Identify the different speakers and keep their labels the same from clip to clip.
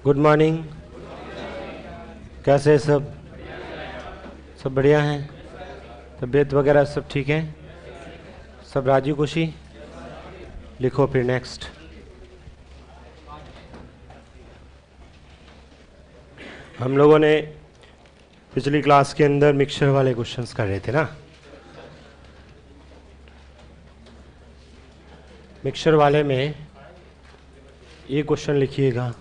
Speaker 1: Good morning. कैसे हैं सब? सब बढ़िया हैं? तबीयत वगैरह सब ठीक है? सब राजी खुशी? लिखो फिर नेक्स्ट। हम लोगों ने पिछली क्लास के अंदर मिक्सचर वाले क्वेश्चंस कर रहे थे ना। मिक्सचर वाले में ये क्वेश्चन लिखिएगा।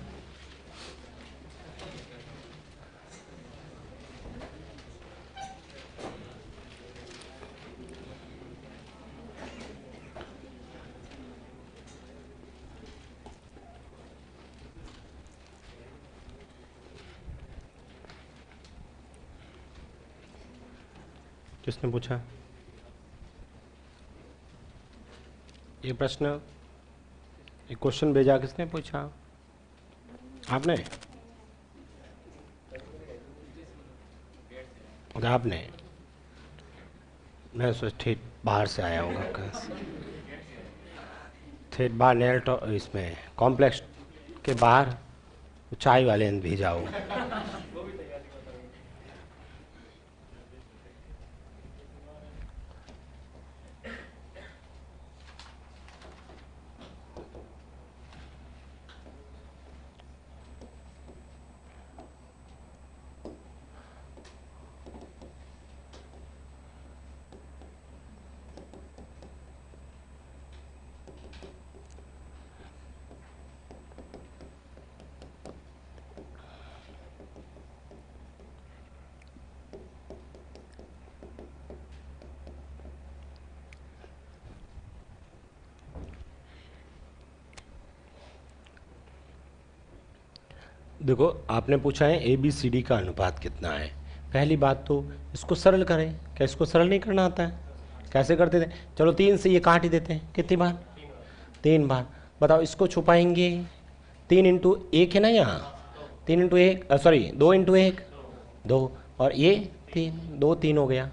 Speaker 1: किसने पूछा ये प्रश्न? ये क्वेश्चन भेजा किसने पूछा? आपने? आपने? मैं सोच ठीक बाहर से आया होगा कहाँ से। ठेठ बाहर नेल इसमें कॉम्प्लेक्स के बाहर चाय वाले ने भेजा हो। देखो, आपने पूछा है ए बी सी डी का अनुपात कितना है। पहली बात तो इसको सरल करें। क्या इसको सरल नहीं करना आता है? कैसे करते थे? चलो 3 से ये काट ही देते हैं। कितनी बार? 3 बार। बताओ इसको छुपाएंगे। 3 इंटू 1 है ना यहाँ। 3 इंटू 1 सॉरी 2 इंटू 1 2 और ये 3 2 3 हो गया।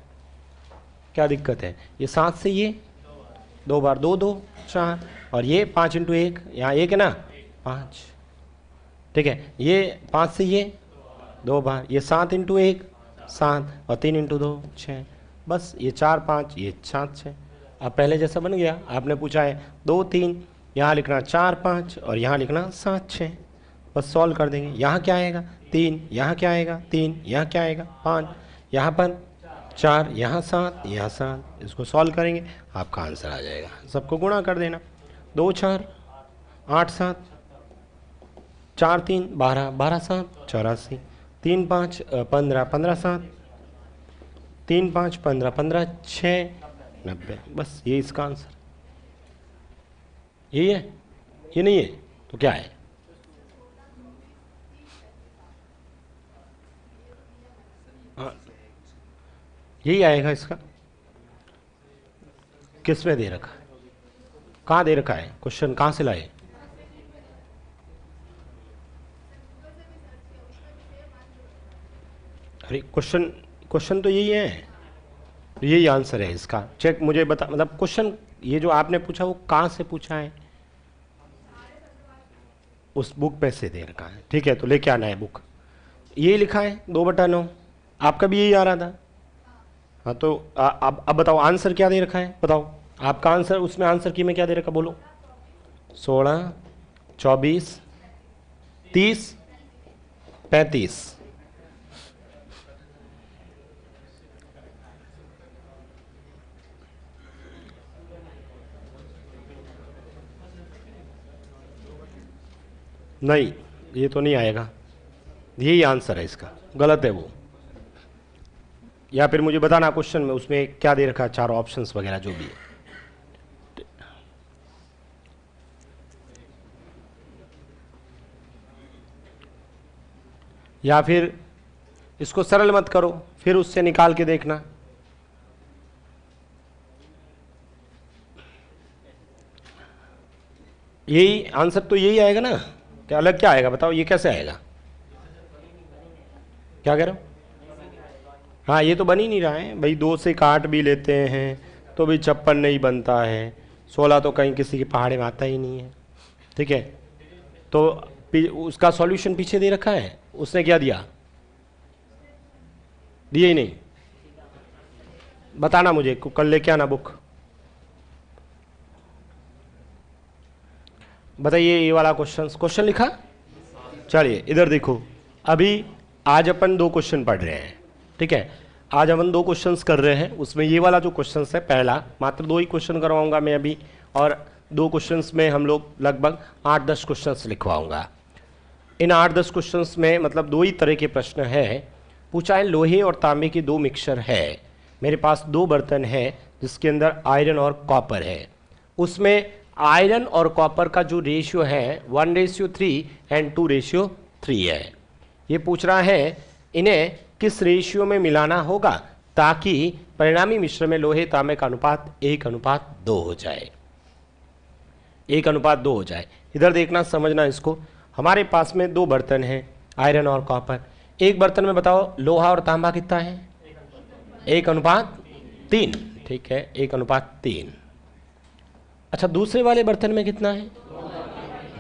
Speaker 1: क्या दिक्कत है? ये 7 से ये 2 बार 2 2 4 और ये 5 इंटू 1 यहाँ 1 है ना 5। ठीक है, ये 5 से ये 2 बार, ये 7 इंटू 1 7 और 3 इंटू 2 6। बस ये 4 5 ये 7 6। अब पहले जैसा बन गया। आपने पूछा है 2 3, यहाँ लिखना 4 5 और यहाँ लिखना 7 6। बस सॉल्व कर देंगे। यहाँ क्या आएगा? 3, यहाँ क्या आएगा? 3, यहाँ क्या आएगा? 5, यहाँ पर 4, यहाँ 7 यहाँ 7। इसको सॉल्व करेंगे, आपका आंसर आ जाएगा। सबको गुणा कर देना। 2 4 8 7 4 3 12 12 7 84 3 5 15 15 7 3 5 15 15 6 90। बस ये इसका आंसर यही है। ये नहीं है तो क्या है? यही आएगा इसका। किस में दे रखा है? कहाँ दे रखा है? क्वेश्चन कहाँ से लाए? अरे क्वेश्चन तो यही है। तो यही आंसर है इसका। चेक मुझे बता, मतलब क्वेश्चन ये जो आपने पूछा वो कहाँ से पूछा है? उस बुक पे से दे रखा है। ठीक है, तो लेके आना है बुक। ये लिखा है 2/9। आपका भी यही आ रहा था। हाँ तो अब बताओ आंसर क्या दे रखा है? बताओ आपका आंसर। उसमें आंसर की में क्या दे रखा? बोलो। 16 24 30 35। नहीं, ये तो नहीं आएगा। यही आंसर है इसका। गलत है वो। या फिर मुझे बताना क्वेश्चन में उसमें क्या दे रखा है, 4 ऑप्शंस वगैरह जो भी है। या फिर इसको सरल मत करो, फिर उससे निकाल के देखना। यही आंसर तो यही आएगा ना। क्या अलग क्या आएगा? बताओ ये कैसे आएगा? क्या कह रहे हो? हाँ, ये तो बन ही नहीं रहा है भाई। 2 से काट भी लेते हैं तो भी 56 नहीं बनता है। 16 तो कहीं किसी के पहाड़े में आता ही नहीं है। ठीक है, तो उसका सॉल्यूशन पीछे दे रखा है, उसने क्या दिया, दिया ही नहीं, बताना मुझे, कल लेके आना बुक। बताइए ये वाला क्वेश्चन लिखा। चलिए इधर देखो, अभी आज अपन 2 क्वेश्चन पढ़ रहे हैं, ठीक है। आज अपन 2 क्वेश्चंस कर रहे हैं, उसमें ये वाला जो क्वेश्चन है पहला, मात्र 2 ही क्वेश्चन करवाऊंगा मैं अभी, और 2 क्वेश्चंस में हम लोग लगभग 8-10 क्वेश्चंस लिखवाऊंगा। इन 8-10 क्वेश्चंस में मतलब 2 ही तरह के प्रश्न है। पूछा है लोहे और तांबे की 2 मिक्सचर है, मेरे पास 2 बर्तन है जिसके अंदर आयरन और कॉपर है, उसमें आयरन और कॉपर का जो रेशियो है 1:3 एंड 2:3 है। ये पूछ रहा है इन्हें किस रेशियो में मिलाना होगा ताकि परिणामी मिश्रण में लोहे तांबे का अनुपात 1:2 हो जाए, 1:2 हो जाए। इधर देखना, समझना इसको। हमारे पास में 2 बर्तन हैं, आयरन और कॉपर। एक बर्तन में बताओ लोहा और तांबा कितना है, 1:3, ठीक है, 1:3। अच्छा, दूसरे वाले बर्तन में कितना है,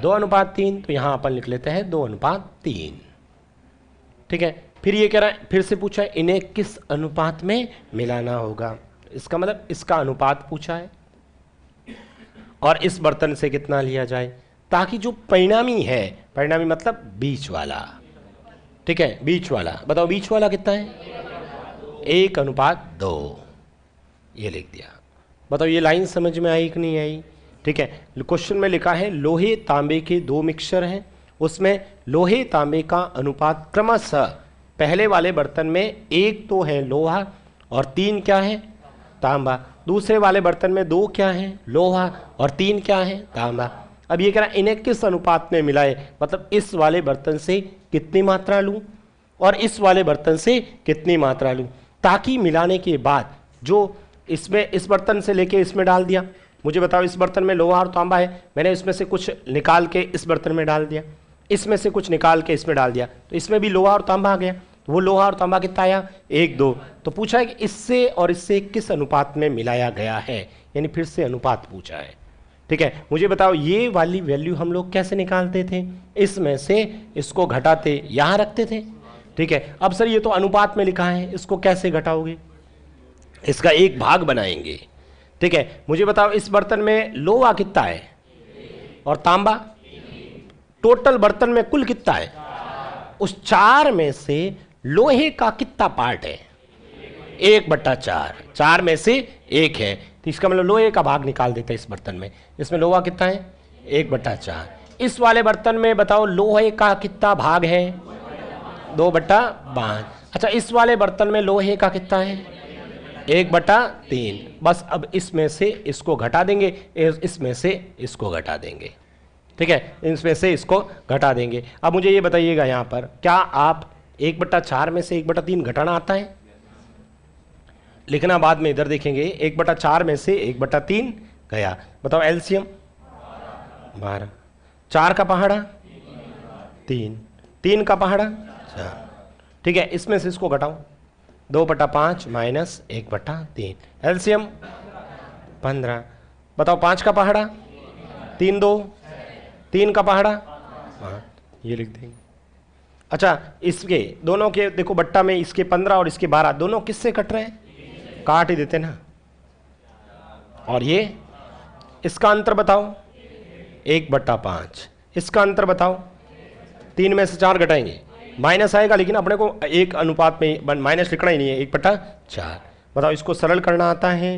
Speaker 1: 2:3, तो यहां अपन लिख लेते हैं 2:3, ठीक है। फिर ये कह रहा है, फिर से पूछा है इन्हें किस अनुपात में मिलाना होगा, इसका मतलब इसका अनुपात पूछा है, और इस बर्तन से कितना लिया जाए ताकि जो परिणामी है, परिणामी मतलब बीच वाला, ठीक है, बीच वाला, बताओ बीच वाला कितना है, 1:2, ये लिख दिया। बताओ ये लाइन समझ में आई कि नहीं आई, ठीक है। क्वेश्चन में लिखा है लोहे तांबे के 2 मिक्सचर हैं, उसमें लोहे तांबे का अनुपात क्रमशः पहले वाले बर्तन में 1 तो है लोहा और 3 क्या है, तांबा। दूसरे वाले बर्तन में 2 क्या है, लोहा और 3 क्या है, तांबा। अब ये कह रहा है इन्हें किस अनुपात में मिलाए, मतलब इस वाले बर्तन से कितनी मात्रा लूं और इस वाले बर्तन से कितनी मात्रा लूं, ताकि मिलाने के बाद जो इसमें इस बर्तन से लेके इसमें डाल दिया, मुझे बताओ इस बर्तन में लोहा और तांबा है, मैंने इसमें से कुछ निकाल के इस बर्तन में डाल दिया, इसमें से कुछ निकाल के इसमें डाल दिया, तो इसमें भी लोहा और तांबा आ गया। तो वो लोहा और तांबा कितना आया, 1:2। तो पूछा है कि इससे और इससे किस अनुपात में मिलाया गया है, यानी फिर से अनुपात पूछा है, ठीक है। मुझे बताओ ये वाली वैल्यू हम लोग कैसे निकालते थे, इसमें से इसको घटाते यहां रखते थे, ठीक है। अब सर ये तो अनुपात में लिखा है, इसको कैसे घटाओगे, इसका एक भाग बनाएंगे, ठीक है। मुझे बताओ इस बर्तन में लोहा कितना है और तांबा, टोटल बर्तन में कुल कितना है, उस 4 में से लोहे का कितना पार्ट है, 1/4, 4 में से 1 है, तो इसका मतलब लोहे का भाग निकाल देते हैं इस बर्तन में। इसमें लोहा कितना है, 1/4। इस वाले बर्तन में बताओ लोहे का कितना भाग है, 2/5। अच्छा, इस वाले बर्तन में लोहे का कितना है, 1/3। बस अब इसमें से इसको घटा देंगे, इसमें से इसको घटा देंगे, ठीक है, इसमें से इसको घटा देंगे। अब मुझे ये बताइएगा यहाँ पर क्या आप 1/4 में से 1/3 घटाना आता है, लिखना बाद में, इधर देखेंगे 1/4 में से 1/3 गया। बताओ एलसीएम 12, 4 का पहाड़ा 3, 3 का पहाड़ा 4, ठीक है। इसमें से इसको घटाओ, 2/5 माइनस 1/3, एलसीएम 15। बताओ 5 का पहाड़ा 3, 2, 3 का पहाड़ा 5, ये लिख देंगे। अच्छा, इसके दोनों के देखो बट्टा में इसके 15 और इसके 12 दोनों किससे कट रहे हैं, काट ही देते ना। और ये इसका अंतर बताओ 1/5, इसका अंतर बताओ, 3 में से 4 घटाएंगे माइनस आएगा, लेकिन अपने को एक अनुपात में माइनस लिखना ही नहीं है, 1/4। बताओ इसको सरल करना आता है,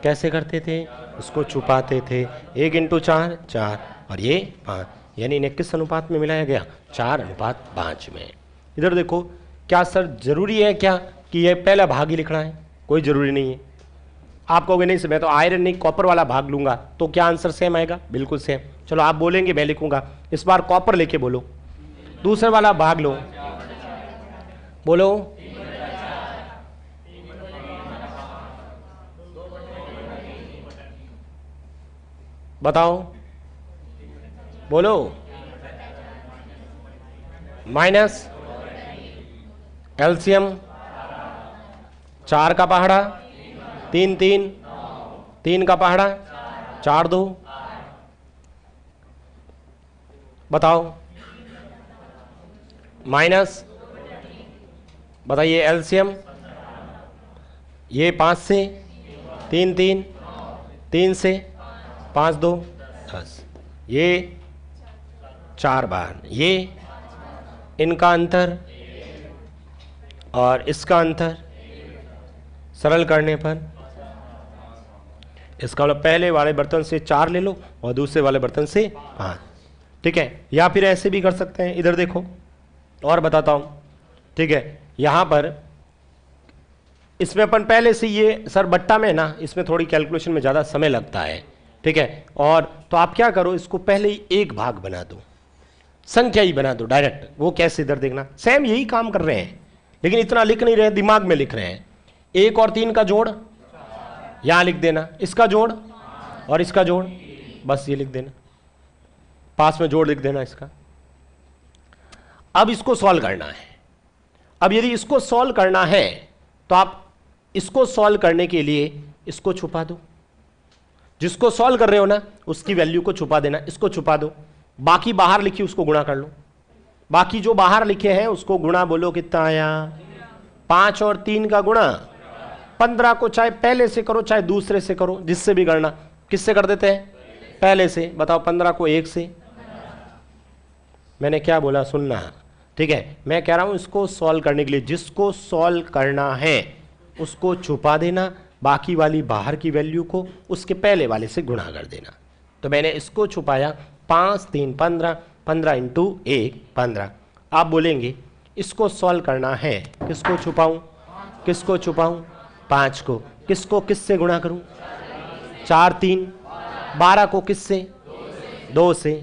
Speaker 1: कैसे करते थे, इसको छुपाते थे, 1 × 4 4 और ये 5, यानी इन्हें किस अनुपात में मिलाया गया, 4:5 में। इधर देखो, क्या सर जरूरी है क्या कि ये पहला भाग ही लिखना है, कोई जरूरी नहीं है। आप कहोगे नहीं सर मैं तो आयरन नहीं कॉपर वाला भाग लूंगा, तो क्या आंसर सेम आएगा, बिल्कुल सेम। चलो आप बोलेंगे मैं लिखूंगा, इस बार कॉपर लेके बोलो, दूसरे वाला भाग लो, बोलो बताओ, बोलो माइनस एलसीएम 4 का पहाड़ा 3, 3, 3 का पहाड़ा 4, 2, बताओ माइनस, बताइए एलसीएम, ये 5 से 3 3, 3 से 5 2 10, ये 4 बार, ये इनका अंतर और इसका अंतर, सरल करने पर इसका मतलब पहले वाले बर्तन से 4 ले लो और दूसरे वाले बर्तन से 5, ठीक है। या फिर ऐसे भी कर सकते हैं, इधर देखो और बताता हूं, ठीक है। यहां पर इसमें अपन पहले से ये सर बट्टा में ना, इसमें थोड़ी कैलकुलेशन में ज़्यादा समय लगता है, ठीक है। और तो आप क्या करो, इसको पहले ही एक भाग बना दो, संख्या ही बना दो डायरेक्ट। वो कैसे, इधर देखना, सेम यही काम कर रहे हैं लेकिन इतना लिख नहीं रहे, दिमाग में लिख रहे हैं। 1 और 3 का जोड़ यहां लिख देना, इसका जोड़ और इसका जोड़, बस ये लिख देना, पास में जोड़ लिख देना इसका। अब इसको सॉल्व करना है। अब यदि इसको सॉल्व करना है तो आप इसको सॉल्व करने के लिए इसको छुपा दो, जिसको सॉल्व कर रहे हो ना उसकी वैल्यू को छुपा देना, इसको छुपा दो, बाकी बाहर लिखी उसको गुणा कर लो, बाकी जो बाहर लिखे हैं उसको गुणा बोलो, कितना आया 5 और 3 का गुणा 15 को चाहे पहले से करो चाहे दूसरे से करो, जिससे भी गणना, किससे कर देते हैं, पहले से। बताओ 15 को 1 से, मैंने क्या बोला सुनना, ठीक है। मैं कह रहा हूं इसको सॉल्व करने के लिए जिसको सॉल्व करना है उसको छुपा देना, बाकी वाली बाहर की वैल्यू को उसके पहले वाले से गुणा कर देना। तो मैंने इसको छुपाया, 5 3 15, 15 इंटू 1 15। आप बोलेंगे इसको सॉल्व करना है, किसको छुपाऊं, किसको छुपाऊं, 5 को, किसको किससे गुणा करूं, 4 3, 12 को किससे, 2 से।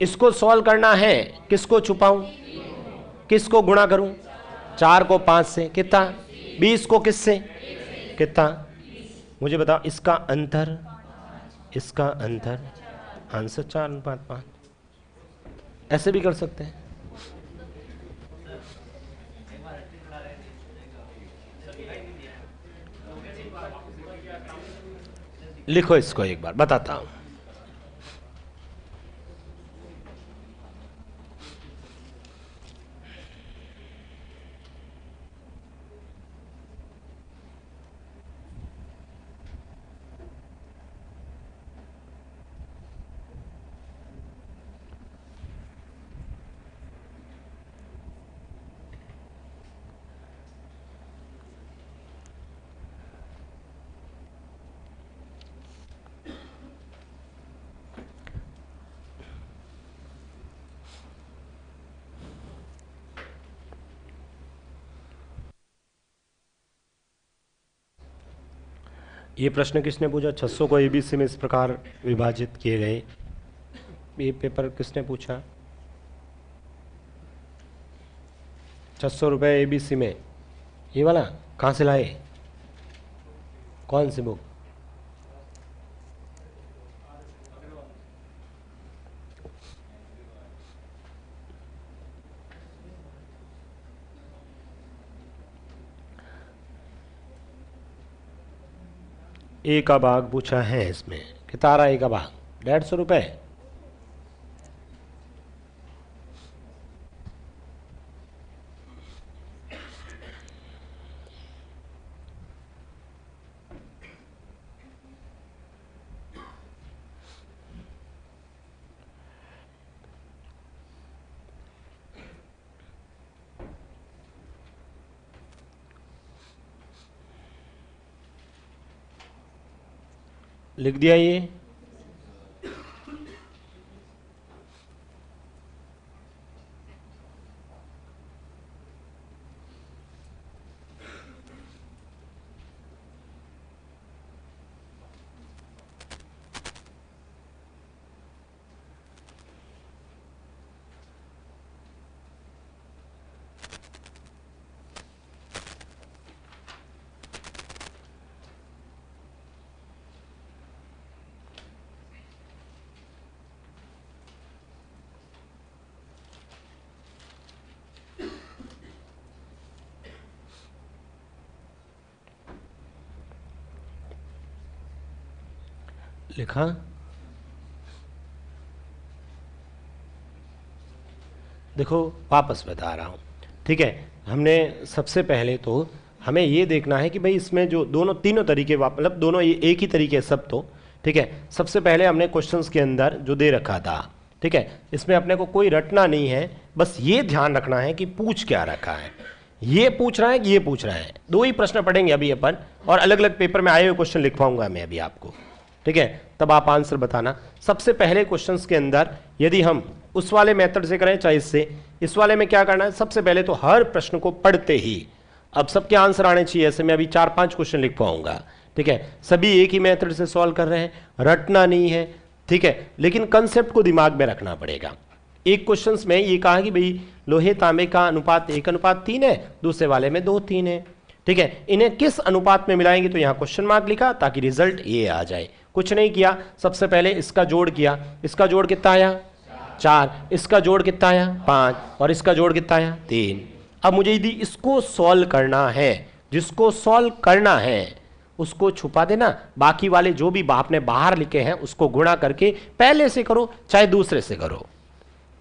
Speaker 1: इसको सॉल्व करना है, किसको छुपाऊं, किसको गुणा करूं, 4 को 5 से, कितना 20 को किससे, कितना, मुझे बताओ इसका अंतर, इसका अंतर, आंसर 4:5। ऐसे भी कर सकते हैं। लिखो इसको एक बार बताता हूं। ये प्रश्न किसने पूछा, 600 को एबीसी में इस प्रकार विभाजित किए गए, ये पेपर किसने पूछा, 600 रुपये एबीसी में, ये वाला कहाँ से लाए, कौन सी बुक, ए का भाग पूछा है इसमें, कितना आ रहा है ए का भाग, 150 रुपये। लिख दिया ये, लिखा, देखो वापस बता रहा हूँ, ठीक है। हमने सबसे पहले तो हमें ये देखना है कि भाई इसमें जो दोनों तीनों तरीके मतलब दोनों एक ही तरीके सब, तो ठीक है। सबसे पहले हमने क्वेश्चंस के अंदर जो दे रखा था, ठीक है, इसमें अपने को कोई रटना नहीं है, बस ये ध्यान रखना है कि पूछ क्या रखा है। ये पूछ रहा है कि ये पूछ रहा है, दो ही प्रश्न पढ़ेंगे अभी अपन, और अलग अलग पेपर में आए हुए क्वेश्चन लिखवाऊंगा मैं अभी आपको, ठीक है, तब आप आंसर बताना। सबसे पहले क्वेश्चंस के अंदर यदि हम उस वाले मेथड से करें चाहे इससे, इस वाले में क्या करना है, सबसे पहले तो हर प्रश्न को पढ़ते ही अब सबके आंसर आने चाहिए। ऐसे मैं अभी 4-5 क्वेश्चन लिख पाऊंगा, ठीक है, सभी एक ही मेथड से सॉल्व कर रहे हैं, रटना नहीं है, ठीक है, लेकिन कंसेप्ट को दिमाग में रखना पड़ेगा। एक क्वेश्चन में ये कहा कि भाई लोहे तांबे का अनुपात 1:3 है, दूसरे वाले में 2:3 है, ठीक है, इन्हें किस अनुपात में मिलाएंगे, तो यहां क्वेश्चन मार्क लिखा ताकि रिजल्ट ये आ जाए। कुछ नहीं किया, सबसे पहले इसका जोड़ किया, इसका जोड़ कितना आया 4, इसका जोड़ कितना आया 5, और इसका जोड़ कितना आया 3। अब मुझे यदि इसको सॉल्व करना है, जिसको सॉल्व करना है उसको छुपा देना, बाकी वाले जो भी आपने बाहर लिखे हैं उसको गुणा करके पहले से करो चाहे दूसरे से करो,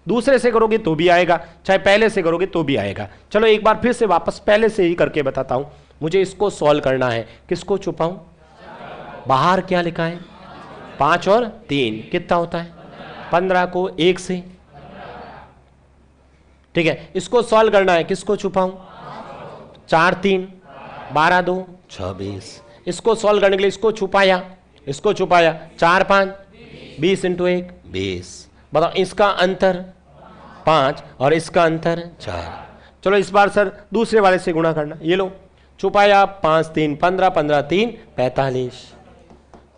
Speaker 1: दूसरे से करोगे तो भी आएगा, चाहे पहले से करोगे तो भी आएगा। चलो एक बार फिर से वापस पहले से ही करके बताता हूं। मुझे इसको सॉल्व करना है, किसको छुपाऊं, बाहर क्या लिखा है 5 और 3 कितना होता है 15 को 1 से, ठीक है, इसको सॉल्व करना है, किसको छुपाऊं 4 3 12 2 26, इसको सॉल्व करने के लिए इसको छुपाया, इसको छुपाया 4 5 20 × 1 20। बताओ इसका अंतर 5 और इसका अंतर 4। चलो इस बार सर दूसरे वाले से गुणा करना, ये लो छुपाया 5 3 15 15 3 45,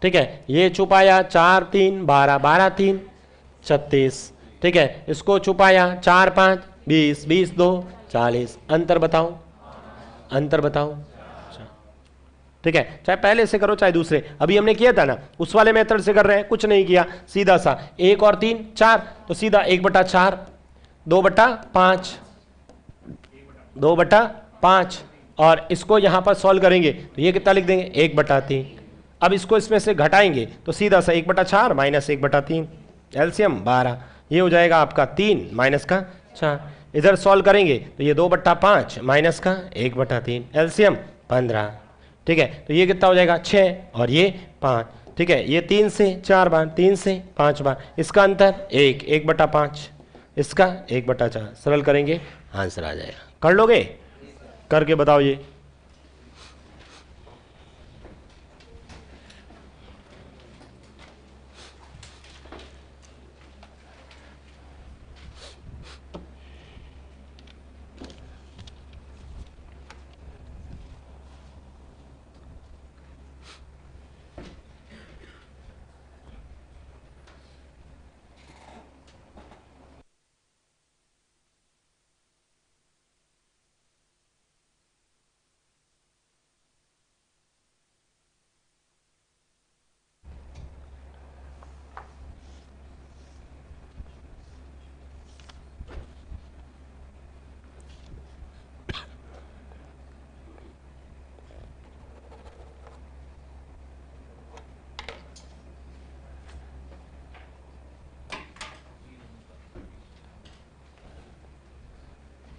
Speaker 1: ठीक है, ये छुपाया 4 3 12 12 3 36, ठीक है, इसको छुपाया 4 5 20 20 2 40, अंतर बताओ, अंतर बताओ, ठीक है, चाहे पहले से करो चाहे दूसरे। अभी हमने किया था ना उस वाले मेथड से कर रहे हैं, कुछ नहीं किया, सीधा सा 1 और 3 4, तो सीधा 1/4 2/5 2/5, और इसको यहां पर सॉल्व करेंगे तो ये कितना लिख देंगे 1/3। अब इसको इसमें से घटाएंगे तो सीधा सा 1/4 - 1/3, एलसीएम 12, ये हो जाएगा आपका 3 माइनस का 4। इधर सॉल्व करेंगे तो ये 2/5 माइनस का 1/3, एलसीएम 15, ठीक है, तो ये कितना हो जाएगा 6 और ये 5, ठीक है, ये 3 से 4 बार 3 से 5 बार, इसका अंतर 1/5, इसका 1/4, सरल करेंगे आंसर आ जाएगा। कर लोगे, करके बताओ ये।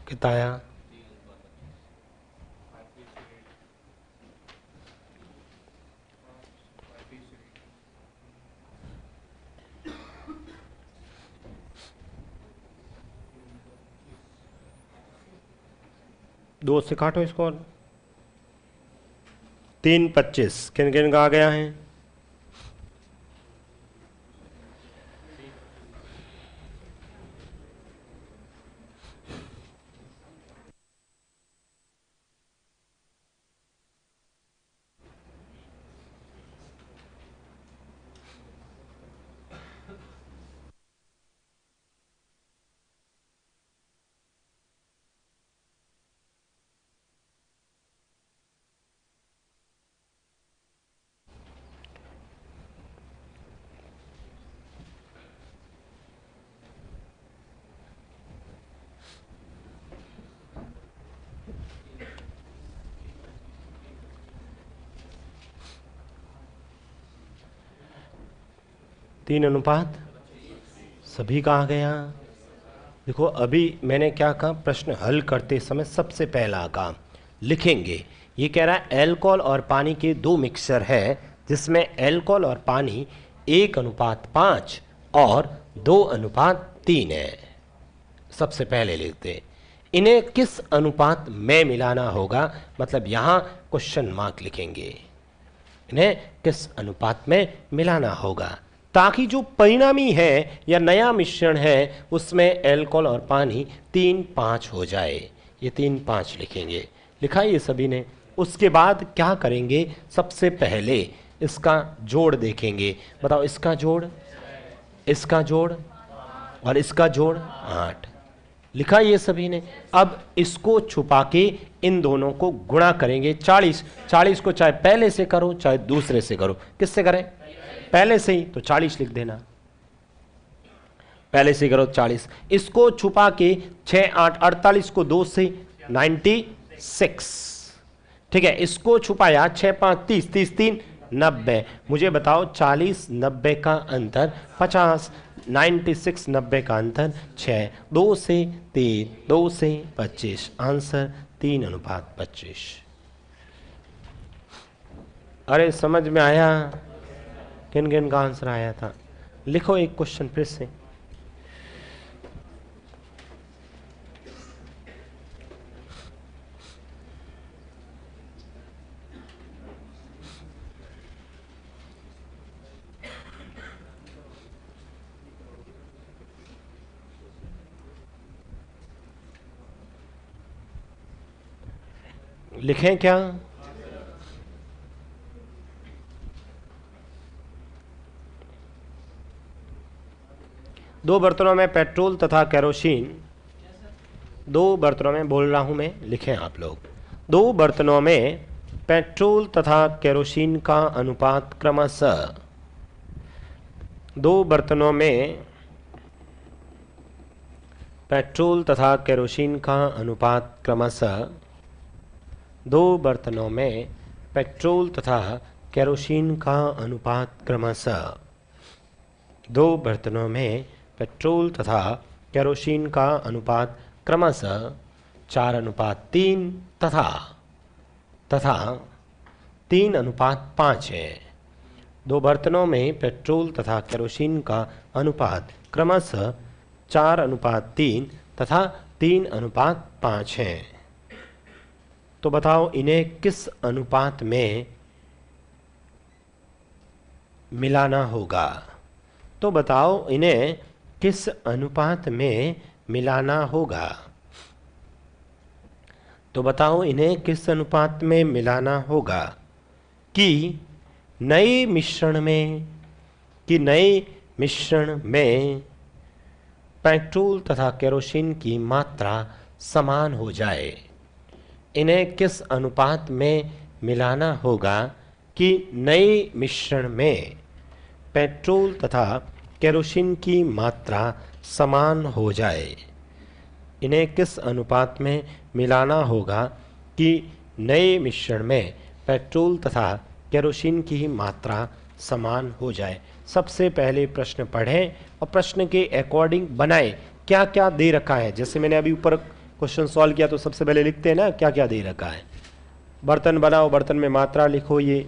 Speaker 1: कितना आया 2 से काटो इसको, 3 25 किन किन का आ गया है, तीन अनुपात सभी का आ गया, देखो अभी मैंने क्या कहा, प्रश्न हल करते समय सबसे पहला काम लिखेंगे। ये कह रहा है एल्कोहल और पानी के दो मिक्सचर है जिसमें एल्कोहल और पानी 1:5 और 2:3 है। सबसे पहले लिखते हैं इन्हें किस अनुपात में मिलाना होगा, मतलब यहाँ क्वेश्चन मार्क लिखेंगे, इन्हें किस अनुपात में मिलाना होगा ताकि जो परिणामी है या नया मिश्रण है उसमें एल्कोहल और पानी 3:5 हो जाए। ये 3:5 लिखेंगे, लिखा ये सभी ने। उसके बाद क्या करेंगे, सबसे पहले इसका जोड़ देखेंगे। बताओ, इसका जोड़, इसका जोड़ और इसका जोड़ 8, लिखा ये सभी ने। अब इसको छुपा के इन दोनों को गुणा करेंगे 40। 40 को चाहे पहले से करो चाहे दूसरे से करो, किससे करें, पहले से ही, तो 40 लिख देना, पहले से करो 40। इसको छुपा के 6 8 48 को 2 से 96, ठीक है। इसको छुपाया 6 5 30, 30 3 90। मुझे बताओ 40 90 का अंतर 50, 96 90 का अंतर 6, 2 से 3, 2 से 25, आंसर 3:25। अरे समझ में आया, किन किन का आंसर आया था। लिखो एक क्वेश्चन फिर से। लिखें क्या, दो बर्तनों में पेट्रोल तथा केरोसिन, दो बर्तनों में बोल रहा हूं मैं, लिखें आप लोग। दो बर्तनों में पेट्रोल तथा केरोसिन का अनुपात क्रमशः, दो बर्तनों में पेट्रोल तथा केरोसिन का अनुपात क्रमशः, दो बर्तनों में पेट्रोल तथा केरोसिन का अनुपात क्रमशः, दो बर्तनों में पेट्रोल तथा केरोसिन का अनुपात क्रमशः 4:3 तथा 3:5 है। दो बर्तनों में पेट्रोल तथा केरोसिन का अनुपात क्रमशः 4:3 तथा 3:5 है। तो बताओ इन्हें किस अनुपात में मिलाना होगा, तो बताओ इन्हें किस अनुपात में मिलाना होगा, तो बताओ इन्हें किस अनुपात में मिलाना होगा कि नए मिश्रण में, कि नए मिश्रण में पेट्रोल तथा केरोसिन की मात्रा समान हो जाए। इन्हें किस अनुपात में मिलाना होगा कि नए मिश्रण में पेट्रोल तथा केरोसिन की मात्रा समान हो जाए। इन्हें किस अनुपात में मिलाना होगा कि नए मिश्रण में पेट्रोल तथा केरोसिन की मात्रा समान हो जाए। सबसे पहले प्रश्न पढ़ें और प्रश्न के अकॉर्डिंग बनाएं। क्या क्या दे रखा है, जैसे मैंने अभी ऊपर क्वेश्चन सॉल्व किया तो सबसे पहले लिखते हैं ना क्या क्या दे रखा है। बर्तन बनाओ, बर्तन में मात्रा लिखो, ये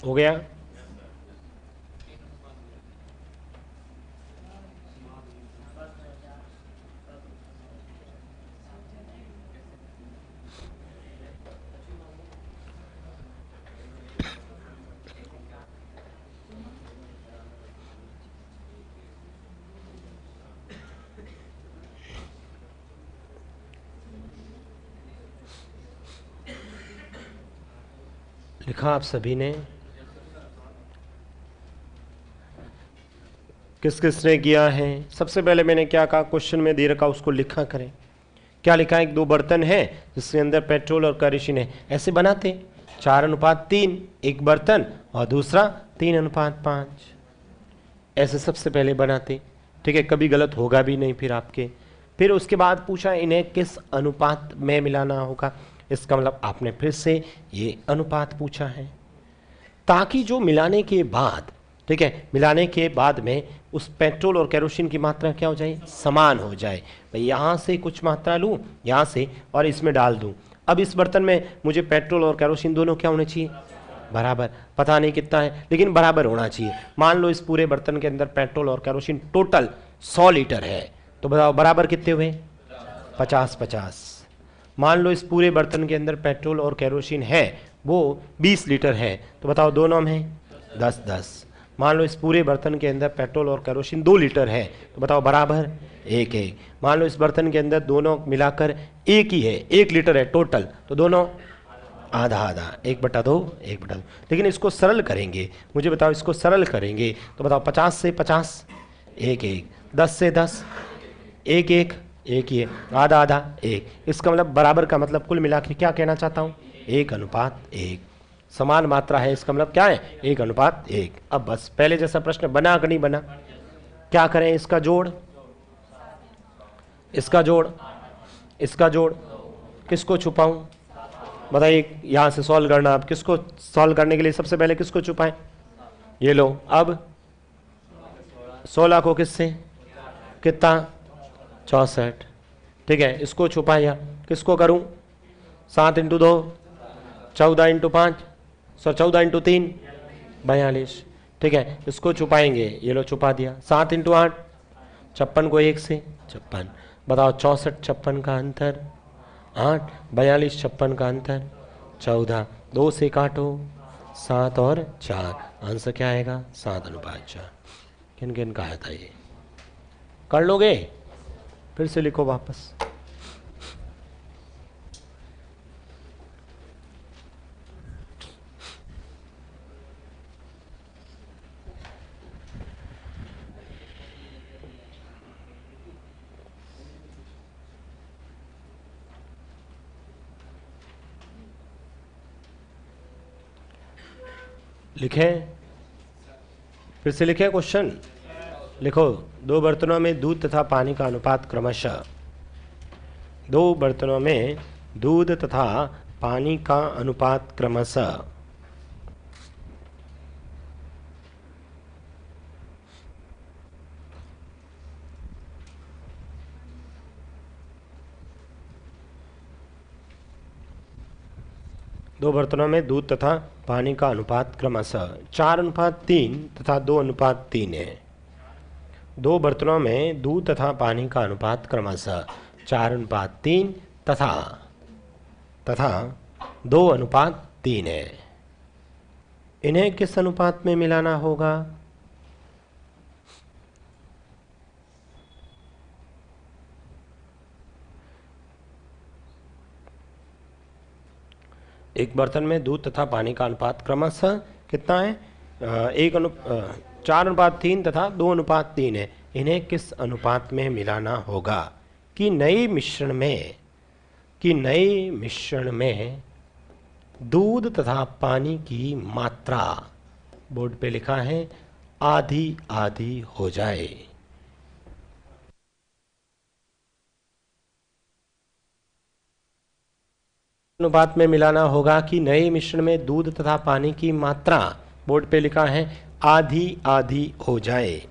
Speaker 1: हो गया। लिखा आप सभी ने। किस किसने किया है? सबसे पहले मैंने क्या कहा, क्वेश्चन में दे रखा उसको लिखा करें। क्या लिखा है? 2 बर्तन है जिसके अंदर पेट्रोल और केरोसिन है। ऐसे बनाते 4:3, एक बर्तन और दूसरा 3:5, ऐसे सबसे पहले बनाते। ठीक है, कभी गलत होगा भी नहीं फिर आपके। फिर उसके बाद पूछा इन्हें किस अनुपात में मिलाना होगा। इसका मतलब आपने फिर से ये अनुपात पूछा है, ताकि जो मिलाने के बाद, ठीक है, मिलाने के बाद में उस पेट्रोल और केरोसिन की मात्रा क्या हो जाए, समान हो जाए। भाई यहाँ से कुछ मात्रा लूँ यहाँ से और इसमें डाल दूँ। अब इस बर्तन में मुझे पेट्रोल और केरोसिन दोनों क्या होने चाहिए, बराबर। पता नहीं कितना है लेकिन बराबर होना चाहिए। मान लो इस पूरे बर्तन के अंदर पेट्रोल और केरोसिन टोटल 100 लीटर है, तो बताओ बराबर कितने हुए, 50-50। मान लो इस पूरे बर्तन के अंदर पेट्रोल और केरोसिन है वो 20 लीटर है, तो बताओ दोनों में 10-10। मान लो इस पूरे बर्तन के अंदर पेट्रोल और केरोसिन 2 लीटर है, तो बताओ बराबर 1-1। मान लो इस बर्तन के अंदर दोनों मिलाकर एक ही है, 1 लीटर है टोटल, तो दोनों आधा आधा, 1/2 1/2। लेकिन इसको सरल करेंगे, मुझे बताओ इसको सरल करेंगे तो बताओ 50 से 50 1-1, 10 से 10 1-1, एक ही है, आधा आधा 1। इसका मतलब बराबर का मतलब कुल मिला के क्या कहना चाहता हूँ, 1:1। समान मात्रा है, इसका मतलब क्या है, 1:1। अब बस पहले जैसा प्रश्न बना कि नहीं बना, क्या करें, इसका जोड़, इसका जोड़, इसका जोड़, किसको छुपाऊं बताइए। यहां से सॉल्व करना, अब किसको सॉल्व करने के लिए सबसे पहले किसको छुपाएं, ये लो। अब 16 को किससे, कितना, 64। ठीक है, इसको छुपाया, किसको करूं, 7 × 2 14 × 5, 14 × 3 42। ठीक है, इसको छुपाएंगे, ये लो छुपा दिया। 7 × 8 56 को 1 से 56। बताओ 64 56 का अंतर 8, 42 56 का अंतर 14, 2 से काटो 7 और 4, आंसर क्या आएगा, 7:4। किन किन का था ये, कर लोगे, फिर से लिखो वापस। लिखें, फिर से लिखें क्वेश्चन, लिखो। 2 बर्तनों में दूध तथा पानी का अनुपात क्रमशः, 2 बर्तनों में दूध तथा पानी का अनुपात क्रमशः, दो बर्तनों में दूध तथा पानी का अनुपात क्रमशः 4:3 तथा 2:3 है। 2 बर्तनों में दूध तथा पानी का अनुपात क्रमशः 4:3 तथा 2:3 है। इन्हें किस अनुपात में मिलाना होगा, एक बर्तन में दूध तथा पानी का अनुपात क्रमशः कितना है, 4:3 तथा 2:3 है। इन्हें किस अनुपात में मिलाना होगा कि नए मिश्रण में दूध तथा पानी की मात्रा, बोर्ड पे लिखा है, आधी आधी हो जाए। अनुपात में मिलाना होगा कि नए मिश्रण में दूध तथा पानी की मात्रा, बोर्ड पे लिखा है, आधी आधी हो जाए।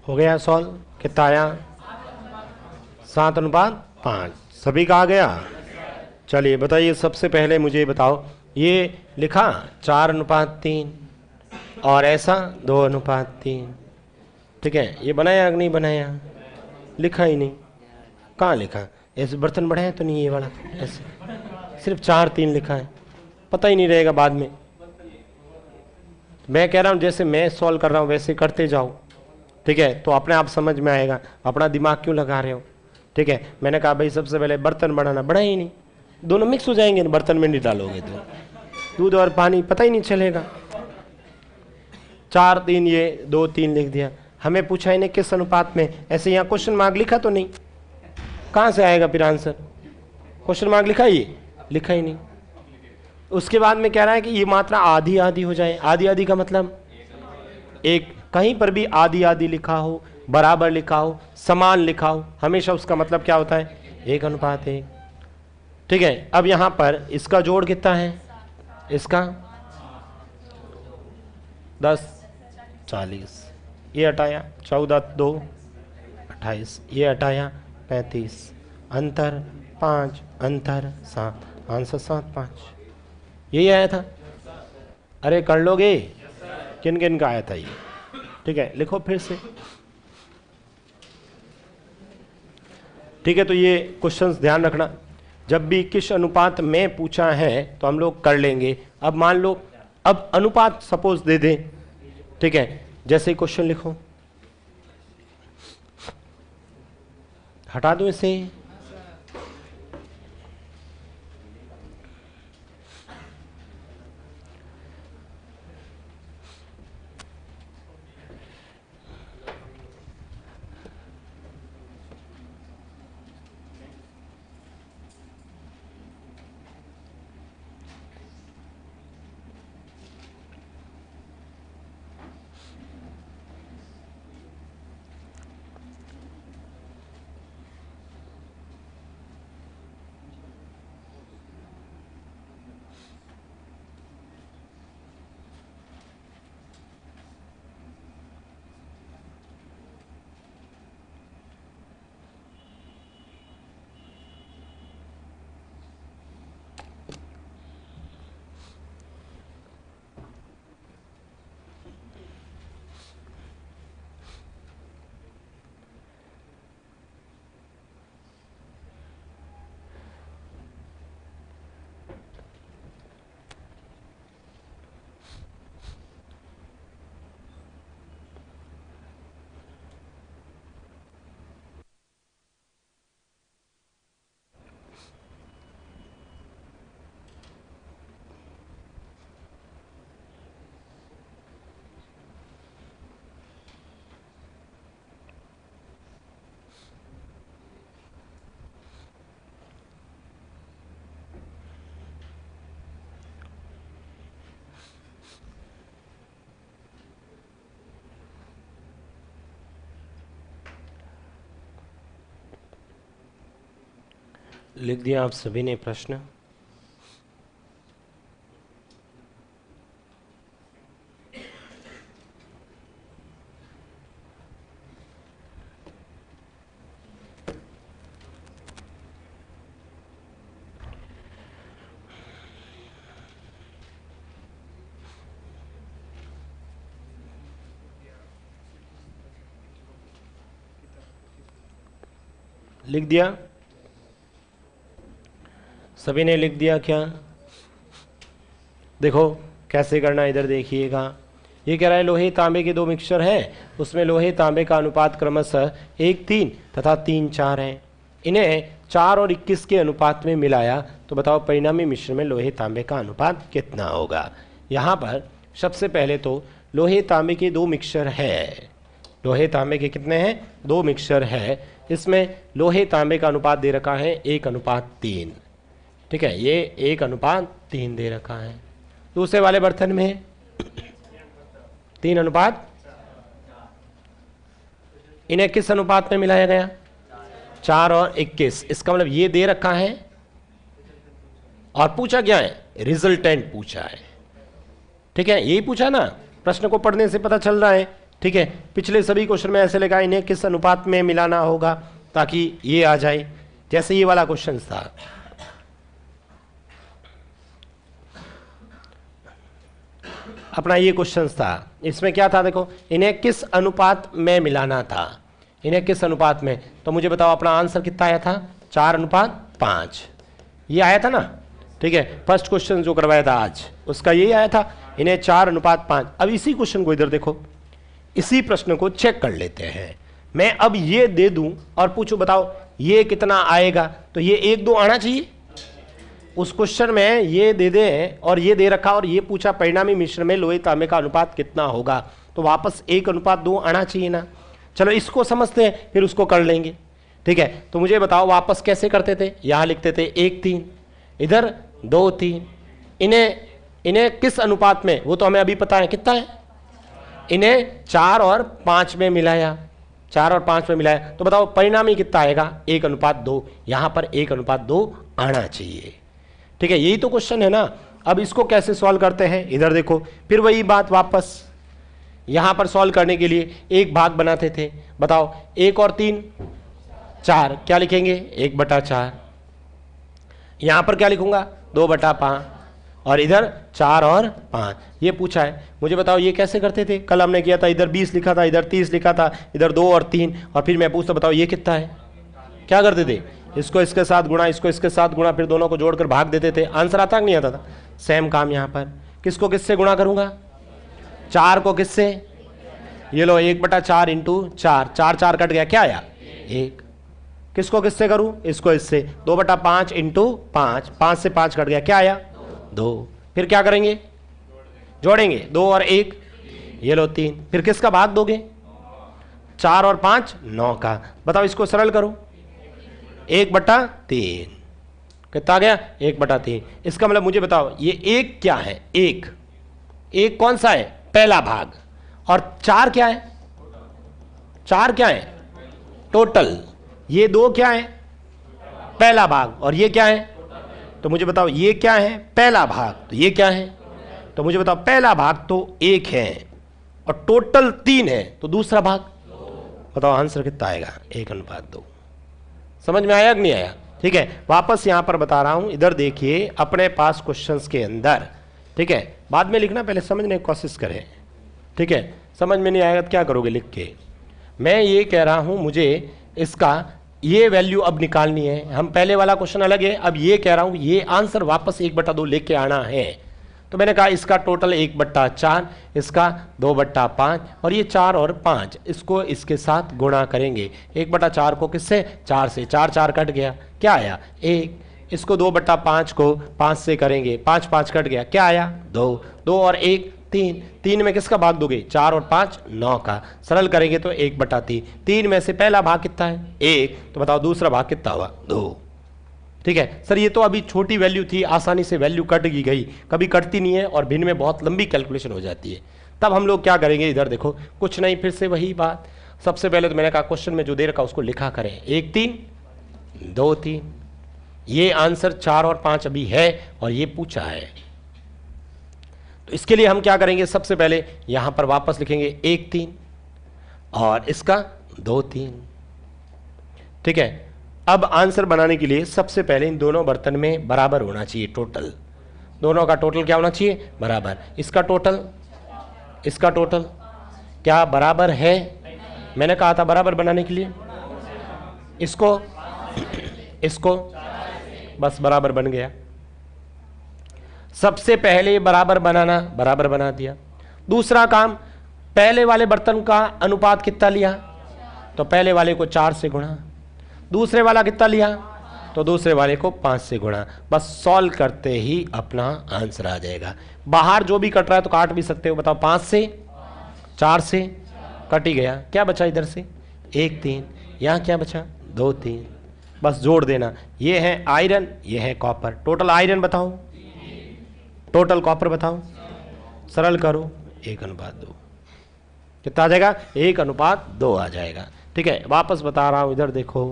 Speaker 1: हो गया सॉल्व। कितना आया? 7:5। सभी का आ गया। चलिए बताइए, सबसे पहले मुझे बताओ, ये लिखा 4:3 और ऐसा 2:3। ठीक है, ये बनाया कि नहीं बनाया? लिखा ही नहीं। कहाँ लिखा? ऐसे बर्तन बढ़ाया तो नहीं, ये वाला ऐसे सिर्फ 4:3 लिखा है, पता ही नहीं रहेगा बाद में। मैं कह रहा हूँ जैसे मैं सॉल्व कर रहा हूँ वैसे करते जाओ, ठीक है, तो अपने आप समझ में आएगा। अपना दिमाग क्यों लगा रहे हो? ठीक है, मैंने कहा भाई सबसे पहले बर्तन बढ़ाना, बढ़ा ही नहीं, दोनों मिक्स हो जाएंगे बर्तन में नहीं डालोगे तो, दूध और पानी पता ही नहीं चलेगा। 4:3 ये 2:3 लिख दिया। हमें पूछा इन्हें किस अनुपात में, ऐसे यहाँ क्वेश्चन मार्क लिखा तो नहीं, कहाँ से आएगा फिर आंसर? क्वेश्चन मार्क लिखा ही, लिखा ही नहीं। उसके बाद में कह रहा है कि ये मात्रा आधी आधी हो जाए। आधी आधी का मतलब एक, कहीं पर भी आधी आधी लिखा हो, बराबर लिखा हो, समान लिखा हो, हमेशा उसका मतलब क्या होता है? 1:1। ठीक है, अब यहां पर इसका जोड़ कितना है? इसका 10 40, ये हटाया 14 2 28, ये हटाया 35, अंतर 5, अंतर 7, आंसर 7 5। यही आया था। अरे कर लोगे? किन किन का आया था ये? ठीक है, लिखो फिर से। ठीक है, तो ये क्वेश्चंस ध्यान रखना, जब भी किस अनुपात में पूछा है तो हम लोग कर लेंगे। अब मान लो अब अनुपात सपोज दे दें, ठीक है, जैसे क्वेश्चन लिखो, हटा दो इसे। लिख दिया आप सभी ने प्रश्न? लिख दिया सभी ने? लिख दिया क्या? देखो कैसे करना, इधर देखिएगा। ये कह रहा है लोहे तांबे के 2 मिक्सचर हैं, उसमें लोहे तांबे का अनुपात क्रमशः 1:3 तथा 3:4 है। इन्हें 4 और 21 के अनुपात में मिलाया तो बताओ परिणामी मिश्रण में लोहे तांबे का अनुपात कितना होगा। यहाँ पर सबसे पहले तो लोहे तांबे के 2 मिक्सचर है। लोहे तांबे के कितने हैं? 2 मिक्सचर है। इसमें लोहे तांबे का अनुपात दे रखा है 1:3। ठीक है, ये 1:3 दे रखा है। दूसरे वाले बर्तन में 3:4। इन्हें किस अनुपात में मिलाया गया? 4 और 21। इसका मतलब ये दे रखा है और पूछा क्या है? रिजल्टेंट पूछा है। ठीक है, यही पूछा ना, प्रश्न को पढ़ने से पता चल रहा है ठीक है, पिछले सभी क्वेश्चन में ऐसे लगा इन्हें किस अनुपात में मिलाना होगा ताकि ये आ जाए, जैसे ये वाला क्वेश्चन था। अपना ये क्वेश्चन था, इसमें क्या था देखो, इन्हें किस अनुपात में मिलाना था, इन्हें किस अनुपात में, तो मुझे बताओ अपना आंसर कितना आया था, 4:5 ये आया था ना। ठीक है, फर्स्ट क्वेश्चन जो करवाया था आज उसका यही आया था, इन्हें 4:5। अब इसी क्वेश्चन को इधर देखो, इसी प्रश्न को चेक कर लेते हैं। मैं अब ये दे दूं और पूछूं बताओ ये कितना आएगा, तो ये 1 2 आना चाहिए। उस क्वेश्चन में ये दे दे और ये दे रखा और ये पूछा परिणामी मिश्रण में लोहे तांबे का अनुपात कितना होगा, तो वापस 1:2 आना चाहिए ना। चलो इसको समझते हैं फिर उसको कर लेंगे। ठीक है, तो मुझे बताओ वापस कैसे करते थे, यहां लिखते थे 1 3, इधर 2 3, इन्हें किस अनुपात में, वो तो हमें अभी पता है कितना है, इन्हें 4 और 5 में मिलाया, 4 और 5 में मिलाया, तो बताओ परिणामी कितना आएगा, 1:2। यहां पर 1:2 आना चाहिए। ठीक है, यही तो क्वेश्चन है ना। अब इसको कैसे सॉल्व करते हैं, इधर देखो, फिर वही बात वापस यहां पर सॉल्व करने के लिए एक भाग बनाते थे। बताओ 1 और 3 4, क्या लिखेंगे 1/4, यहां पर क्या लिखूंगा 2/5, और इधर 4 और 5 ये पूछा है। मुझे बताओ ये कैसे करते थे, कल हमने किया था, इधर 20 लिखा था, इधर 30 लिखा था, इधर 2 और 3, और फिर मैं पूछता बताओ ये कितना है, क्या करते थे, इसको इसके साथ गुणा, इसको इसके साथ गुणा, फिर दोनों को जोड़कर भाग देते थे, आंसर आता कि नहीं आता था। सेम काम यहां पर, किसको किससे गुणा करूंगा, 4 को किससे, ये लो 1/4 इंटू 4, 4 4 कट गया, क्या आया 1, किसको किससे करूं, इसको इससे, 2/5 इंटू 5, 5 से 5 कट गया, क्या आया 2, फिर क्या करेंगे जोड़ेंगे, 2 और 1, ये लो 3, फिर किसका भाग दोगे, 4 और 5 9 का। बताओ इसको सरल करो, 1/3 कितना आ गया 1/3। इसका मतलब मुझे बताओ ये 1 क्या है, 1 कौन सा है, पहला भाग, और 4 क्या है, 4 क्या है टोटल, ये 2 क्या है पहला भाग, और ये क्या है, तो मुझे बताओ ये क्या है पहला भाग, तो ये क्या है, तो मुझे बताओ पहला भाग तो 1 है और टोटल 3 है, तो दूसरा भाग, बताओ आंसर कितना आएगा 1:2। समझ में आया कि नहीं आया। ठीक है, वापस यहां पर बता रहा हूं, इधर देखिए अपने पास क्वेश्चंस के अंदर, ठीक है, बाद में लिखना, पहले समझने की कोशिश करें। ठीक है, समझ में नहीं आएगा तो क्या करोगे लिख के। मैं ये कह रहा हूं मुझे इसका ये वैल्यू अब निकालनी है, हम पहले वाला क्वेश्चन अलग है, अब ये कह रहा हूं ये आंसर वापस 1/2 लेके आना है। तो मैंने कहा इसका टोटल 1/4, इसका 2/5, और ये 4 और 5 इसको इसके साथ गुणा करेंगे। 1/4 को किससे, 4 से, 4 4 कट गया, क्या आया 1, इसको 2/5 को 5 से करेंगे, 5 5 कट गया, क्या आया 2, 2 और 1 3, 3 में किसका भाग दोगे, 4 और 5 9 का, सरल करेंगे तो 1/3। 3 में से पहला भाग कितना है 1, तो बताओ दूसरा भाग कितना हुआ 2। ठीक है सर, ये तो अभी छोटी वैल्यू थी, आसानी से वैल्यू कट गई, कभी कटती नहीं है और भिन्न में बहुत लंबी कैलकुलेशन हो जाती है। तब हम लोग क्या करेंगे, इधर देखो कुछ नहीं, फिर से वही बात, सबसे पहले तो मैंने कहा क्वेश्चन में जो दे रखा उसको लिखा करें, 1 3 2 3, ये आंसर 4 और 5 अभी है और ये पूछा है। तो इसके लिए हम क्या करेंगे, सबसे पहले यहां पर वापस लिखेंगे 1 3 और इसका 2 3। ठीक है, अब आंसर बनाने के लिए सबसे पहले इन दोनों बर्तन में बराबर होना चाहिए, टोटल दोनों का टोटल क्या होना चाहिए बराबर, इसका टोटल क्या बराबर है, मैंने कहा था बराबर बनाने के लिए, इसको बस बराबर बन गया। सबसे पहले बराबर बनाना, बराबर बना दिया। दूसरा काम, पहले वाले बर्तन का अनुपात कितना लिया, तो पहले वाले को 4 से गुणा, दूसरे वाला कितना लिया, तो दूसरे वाले को 5 से गुणा। बस सॉल्व करते ही अपना आंसर आ जाएगा। बाहर जो भी कट रहा है तो काट भी सकते हो। बताओ 5 से 4 से कट ही गया, क्या बचा इधर से 1 3, यहाँ क्या बचा 2 3, बस जोड़ देना। ये है आयरन, ये है कॉपर। टोटल आयरन बताओ, टोटल कॉपर बताओ, सरल करो 1:2, कितना आ जाएगा 1:2 आ जाएगा। ठीक है, वापस बता रहा हूं, इधर देखो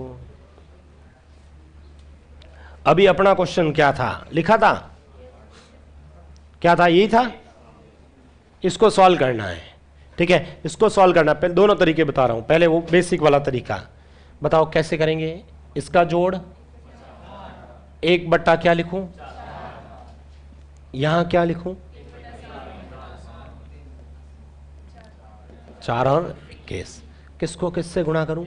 Speaker 1: अभी अपना क्वेश्चन क्या था लिखा था, क्या था, यही था, इसको सॉल्व करना है। ठीक है, इसको सॉल्व करना, पहले दोनों तरीके बता रहा हूं, पहले वो बेसिक वाला तरीका बताओ कैसे करेंगे। इसका जोड़ 1 बट्टा क्या लिखूं, यहां क्या लिखूं, 4 और 21, किसको किससे गुणा करूं,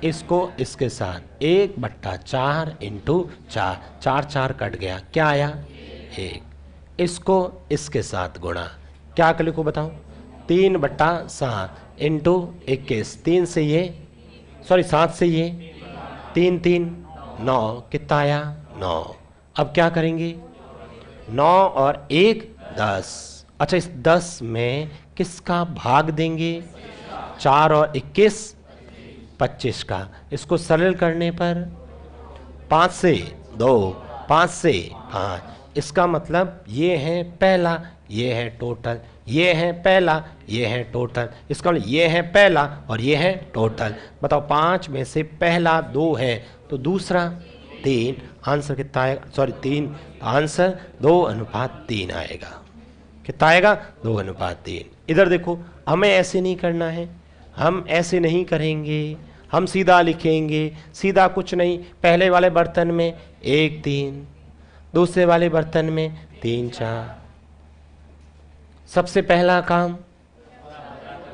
Speaker 1: इसको इसके साथ, 1/4 इंटू 4, 4 4 कट गया, क्या आया 1, इसको इसके साथ गुणा, क्या कर लिखूं बताओ, 3/7 इंटू 21, 3 से ये सॉरी 7 से ये 3 3 9, कितना आया 9। अब क्या करेंगे, 9 और 1 10, अच्छा इस 10 में किसका भाग देंगे, 4 और 21 25 का, इसको सरल करने पर 5 से 2, 5 से 5, इसका मतलब ये है पहला, ये है टोटल, ये है पहला, ये है टोटल, इसका मतलब ये है पहला और ये है टोटल। बताओ 5 में से पहला 2 है तो दूसरा 3, आंसर कितना आएगा, सॉरी 3, आंसर 2:3 आएगा, कितना आएगा 2:3। इधर देखो, हमें ऐसे नहीं करना है, हम ऐसे नहीं करेंगे, हम सीधा लिखेंगे, सीधा कुछ नहीं, पहले वाले बर्तन में 1 3, दूसरे वाले बर्तन में 3 4, सबसे पहला काम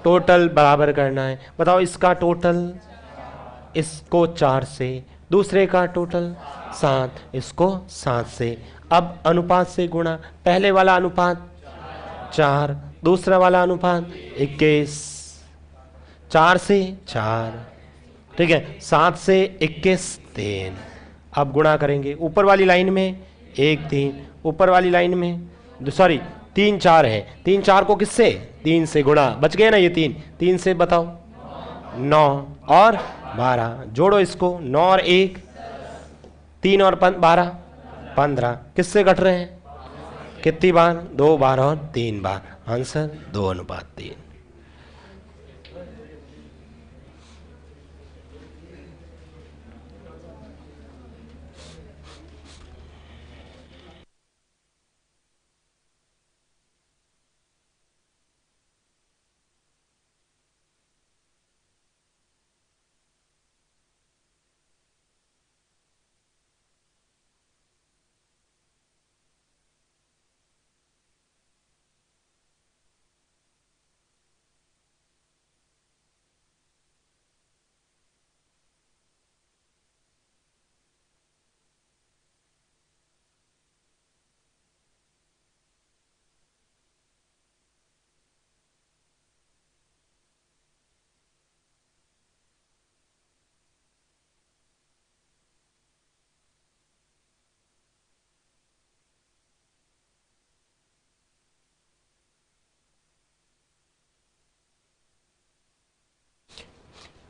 Speaker 1: टोटल बराबर करना है। बताओ इसका टोटल, इसको 4 से, दूसरे का टोटल 7, इसको 7 से, अब अनुपात से गुणा, पहले वाला अनुपात 4, दूसरा वाला अनुपात 21, 4 से 4, ठीक है, 7 से 21 3, अब गुणा करेंगे, ऊपर वाली लाइन में 1 3, ऊपर वाली लाइन में सॉरी 3 4 है, 3 4 को किससे 3 से गुणा, बच गए ना ये 3, 3 से बताओ 9 और 12, जोड़ो इसको, 9 और 1 3 और 12 15, किससे घट रहे हैं, कितनी बार, 2 बार और 3 बार, आंसर 2:3।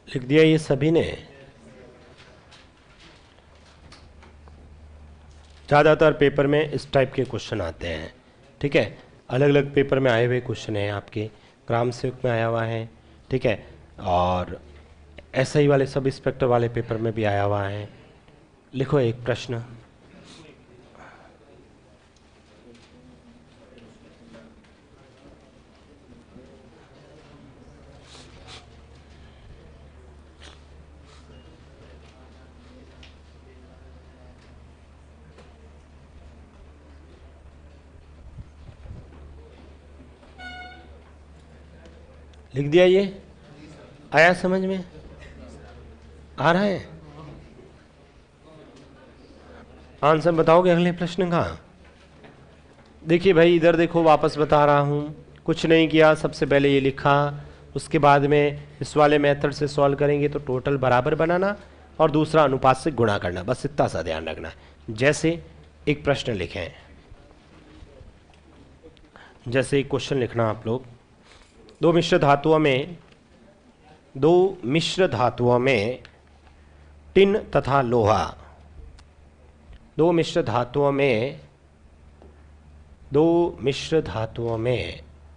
Speaker 1: लिख दिया ये सभी ने, ज़्यादातर पेपर में इस टाइप के क्वेश्चन आते हैं, ठीक है, अलग अलग पेपर में आए हुए क्वेश्चन हैं, आपके ग्राम सेवक में आया हुआ है, ठीक है, और एसआई वाले सब इंस्पेक्टर वाले पेपर में भी आया हुआ है। लिखो एक प्रश्न, लिख दिया, ये आया समझ में, आ रहा है, आंसर बताओगे अगले प्रश्न का। देखिए भाई इधर देखो, वापस बता रहा हूँ, कुछ नहीं किया, सबसे पहले ये लिखा, उसके बाद में इस वाले मेथड से सॉल्व करेंगे तो टोटल बराबर बनाना और दूसरा अनुपात से गुणा करना, बस इतना सा ध्यान रखना है। जैसे एक प्रश्न लिखें, जैसे एक क्वेश्चन लिखना आप लोग, दो मिश्र धातुओं में टिन तथा लोहा, दो मिश्र धातुओं में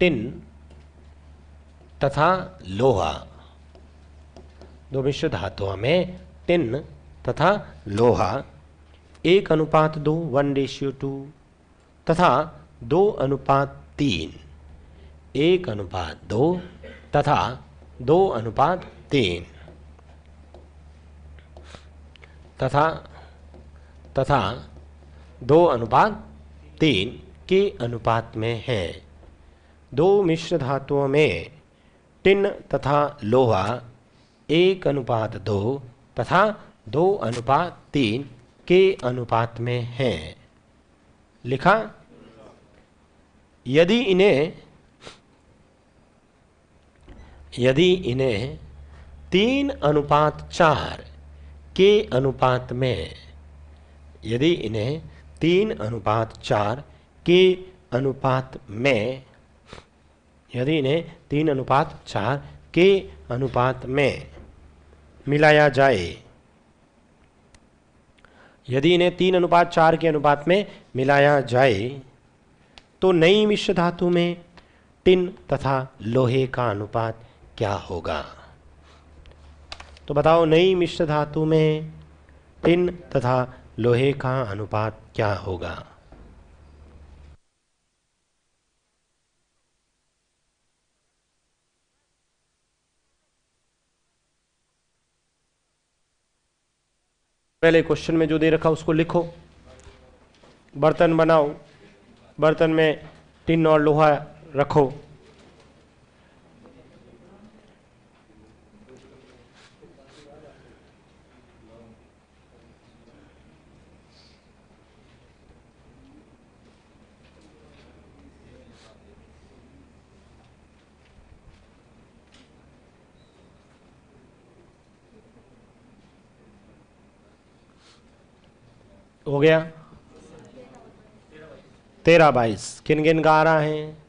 Speaker 1: टिन तथा लोहा, दो मिश्र धातुओं में टिन तथा लोहा 1:2 1:2 तथा 2:3 1:2 तथा 2:3 तथा तथा 2:3 के अनुपात में है। दो मिश्र धातुओं में टिन तथा लोहा 1:2 तथा 2:3 के अनुपात में है। लिखा। यदि इन्हें 3:4 के अनुपात में, यदि इन्हें 3:4 के अनुपात में, यदि इन्हें 3:4 के अनुपात में मिलाया जाए, यदि इन्हें 3:4 के अनुपात में मिलाया जाए तो नई मिश्र धातु में टिन तथा लोहे का अनुपात क्या होगा? तो बताओ, नई मिश्र धातु में टिन तथा लोहे का अनुपात क्या होगा? पहले क्वेश्चन में जो दे रखा उसको लिखो। बर्तन बनाओ, बर्तन में टिन और लोहा रखो। हो गया 13/22। किन किन का आ रहा है?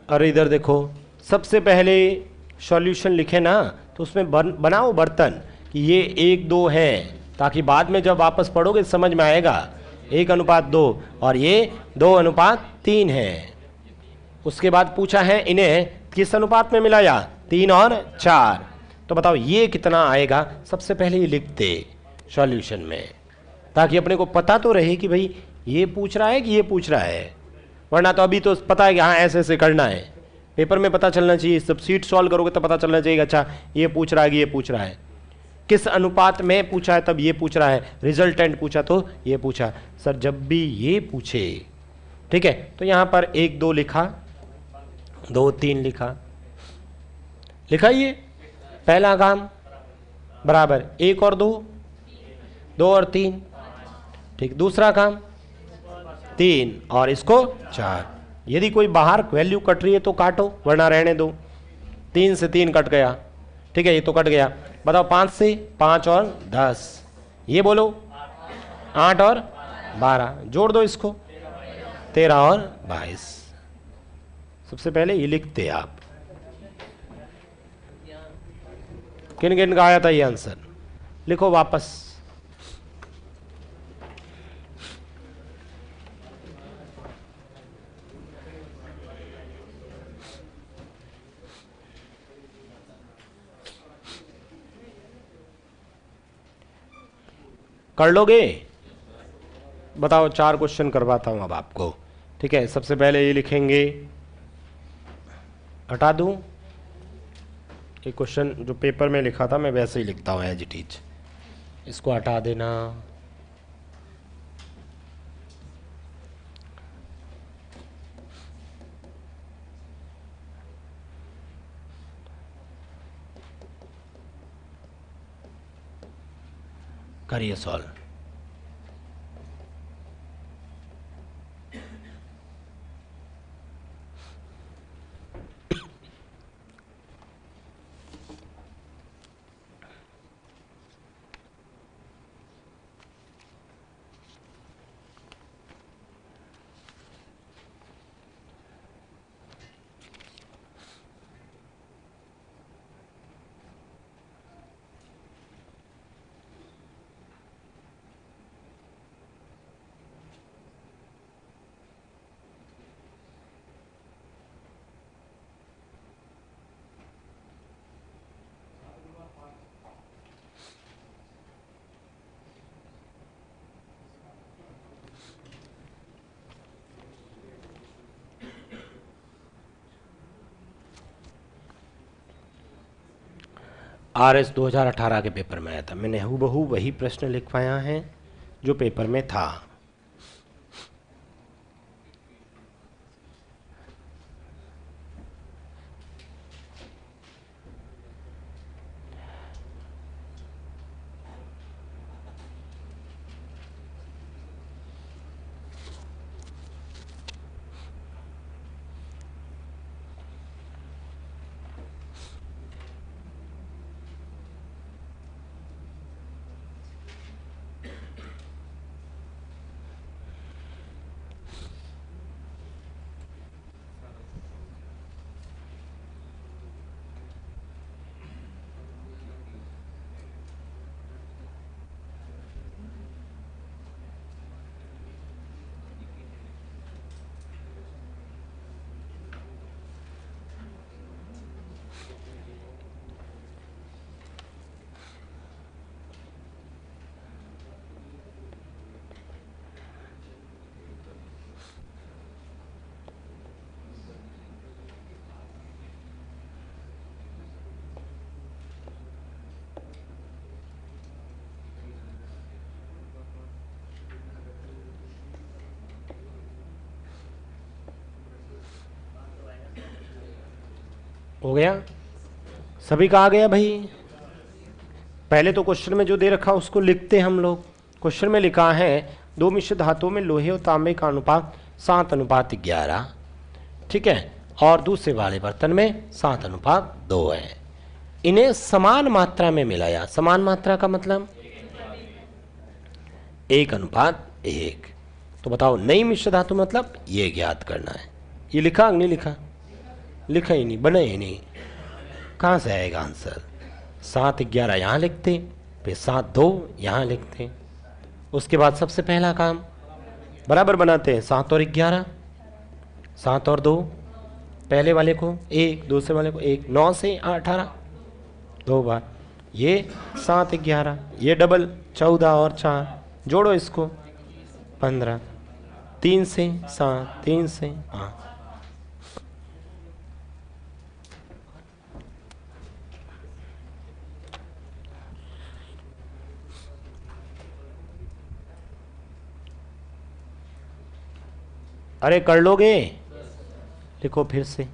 Speaker 1: अरे इधर देखो, सबसे पहले सॉल्यूशन लिखे ना तो उसमें बनाओ बर्तन कि ये 1:2 है, ताकि बाद में जब वापस पढ़ोगे समझ में आएगा 1:2 और ये 2:3 है। उसके बाद पूछा है इन्हें किस अनुपात में मिलाया? 3 और 4। तो बताओ ये कितना आएगा? सबसे पहले ये लिखते सॉल्यूशन में, ताकि अपने को पता तो रहे कि भाई ये पूछ रहा है कि ये पूछ रहा है। वरना तो अभी तो पता है कि हाँ ऐसे ऐसे करना है, पेपर में पता चलना चाहिए। सब सीट सॉल्व करोगे तो पता चलना चाहिए अच्छा ये पूछ रहा है कि ये पूछ रहा है। किस अनुपात में पूछा है तब ये पूछ रहा है, रिजल्टेंट पूछा तो ये पूछा। सर जब भी ये पूछे, ठीक है, तो यहां पर 1-2 लिखा, 2-3 लिखा, ये पहला काम बराबर 1 और 2, 2 और 3, ठीक। दूसरा काम 3 और इसको 4। यदि कोई बाहर वैल्यू कट रही है तो काटो, वरना रहने दो। 3 से 3 कट गया, ठीक है, ये तो कट गया। बताओ 5 से 5 और 10, ये बोलो 8 और 12, जोड़ दो इसको 13 और 22। सबसे पहले ये लिखते आप। किन किन का आया था ये आंसर? लिखो वापस। कर लोगे? बताओ, 4 क्वेश्चन करवाता हूं अब आपको, ठीक है। सबसे पहले ये लिखेंगे, हटा दूं ये क्वेश्चन जो पेपर में लिखा था मैं वैसे ही लिखता हूं एज इट इज, इसको हटा देना। करिए सॉल्व। RS 2018 के पेपर में आया था। मैंने हूबहू वही प्रश्न लिखवाया है जो पेपर में था। हो गया? सभी का आ गया भाई? पहले तो क्वेश्चन में जो दे रखा उसको लिखते हम लोग। क्वेश्चन में लिखा है दो मिश्र धातुओं में लोहे और तांबे का अनुपात 7:11, ठीक है, और दूसरे वाले बर्तन में 7:2 है। इन्हें समान मात्रा में मिलाया। समान मात्रा का मतलब 1:1। तो बताओ नई मिश्र धातु मतलब ये ज्ञात करना है। ये लिखा नहीं लिखा? लिखा ही नहीं, बने ही नहीं, कहाँ से आएगा आंसर? 7:11 यहाँ लिखते, फिर 7:2 यहाँ लिखते। उसके बाद सबसे पहला काम बराबर बनाते हैं। 7 और 11, 7 और 2, पहले वाले को 1, दूसरे वाले को 1, 9 से 18 दो बार। ये 7:11, ये डबल 14 और 4, जोड़ो इसको 15, 3 से 7, 3 से 8। अरे कर लोगे? लिखो फिर से।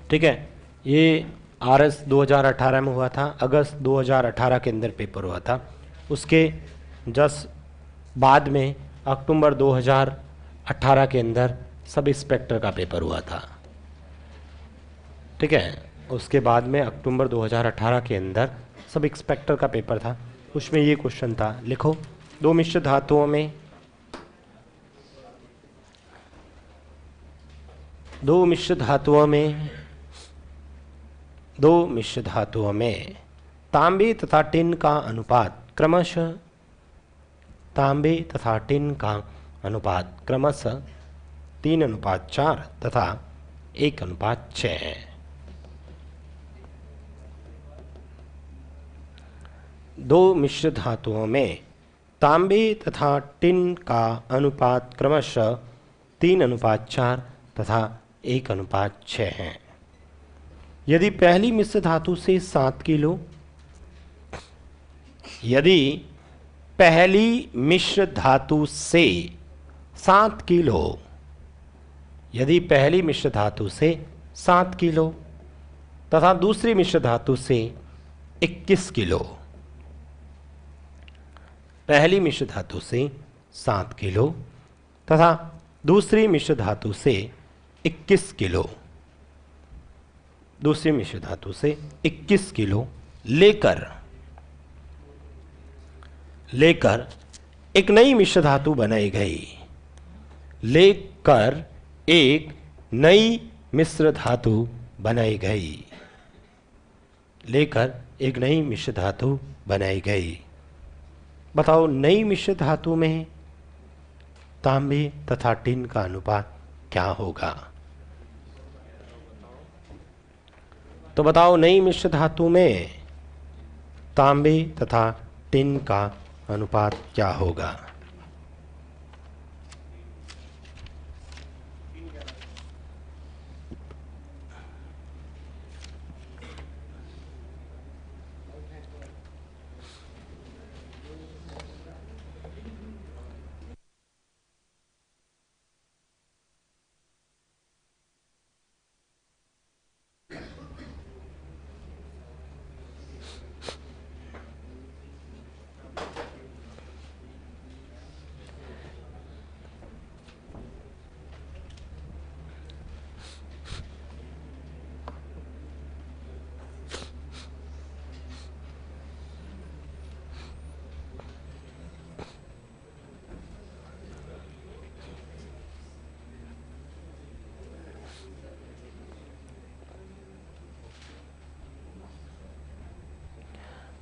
Speaker 1: ठीक है, ये RS 2018 में हुआ था, अगस्त 2018 के अंदर पेपर हुआ था। उसके जस्ट बाद में अक्टूबर 2018 के अंदर सब इंस्पेक्टर का पेपर हुआ था। ठीक है, उसके बाद में अक्टूबर 2018 के अंदर सब इंस्पेक्टर का पेपर था। उसमें ये क्वेश्चन था, लिखो दो मिश्र धातुओं में दो मिश्र धातुओं में तांबे तथा टिन का अनुपात क्रमशः 3:4 तथा 1:6 है। दो मिश्र धातुओं में तांबे तथा टिन का अनुपात क्रमशः 3:4 तथा 1:6 है। यदि पहली मिश्र धातु से 7 किलो यदि पहली मिश्र धातु से 7 किलो यदि पहली मिश्र धातु से 7 किलो तथा दूसरी मिश्र धातु से 21 किलो, पहली मिश्र धातु से 7 किलो तथा दूसरी मिश्र धातु से 21 किलो, दूसरी मिश्र धातु से 21 किलो लेकर एक नई मिश्र धातु बनाई गई। लेकर एक नई मिश्र धातु बनाई गई। लेकर एक नई मिश्र धातु बनाई गई। बताओ नई मिश्र धातु में तांबे तथा टिन का अनुपात क्या होगा? तो बताओ नई मिश्र धातु में तांबे तथा टिन का अनुपात क्या होगा?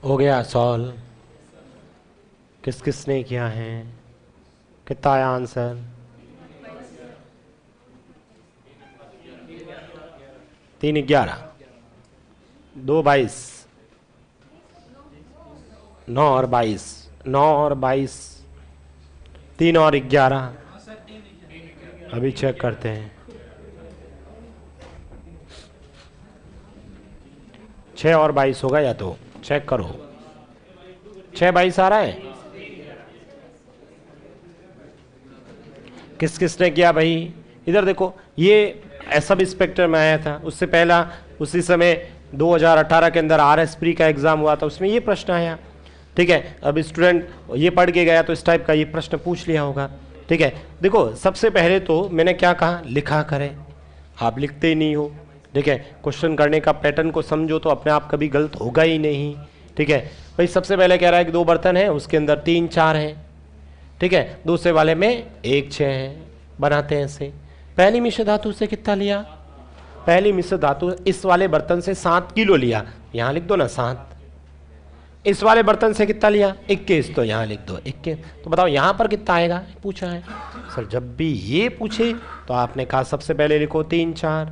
Speaker 1: हो गया सॉल्व। किस किसने किया है? कितना आया आंसर? 3 11 2 22 9 और 22 9 और 22 3 और 11। अभी चेक करते हैं। 6 और 22 होगा या तो चेक करो। 6 22 आ रहा है। किस किसने किया भाई? इधर देखो, ये सब इंस्पेक्टर में आया था, उससे पहला उसी समय 2018 के अंदर RS प्री का एग्जाम हुआ था, उसमें ये प्रश्न आया। ठीक है, अब स्टूडेंट ये पढ़ के गया तो इस टाइप का ये प्रश्न पूछ लिया होगा। ठीक है, देखो सबसे पहले तो मैंने क्या कहा, लिखा करें। आप लिखते ही नहीं हो। ठीक है, क्वेश्चन करने का पैटर्न को समझो तो अपने आप कभी गलत होगा ही नहीं। ठीक है भाई, सबसे पहले कह रहा है कि 2 बर्तन है, उसके अंदर 3 4 हैं। ठीक है, दूसरे वाले में 1 6 है। बनाते हैं ऐसे। पहली मिश्र धातु से कितना लिया? पहली मिश्र धातु इस वाले बर्तन से 7 किलो लिया, यहां लिख दो ना 7। इस वाले बर्तन से कितना लिया? 21, तो यहां लिख दो 21। तो बताओ यहां पर कितना आएगा, पूछा है सर। जब भी ये पूछे तो आपने कहा सबसे पहले लिखो 3 4,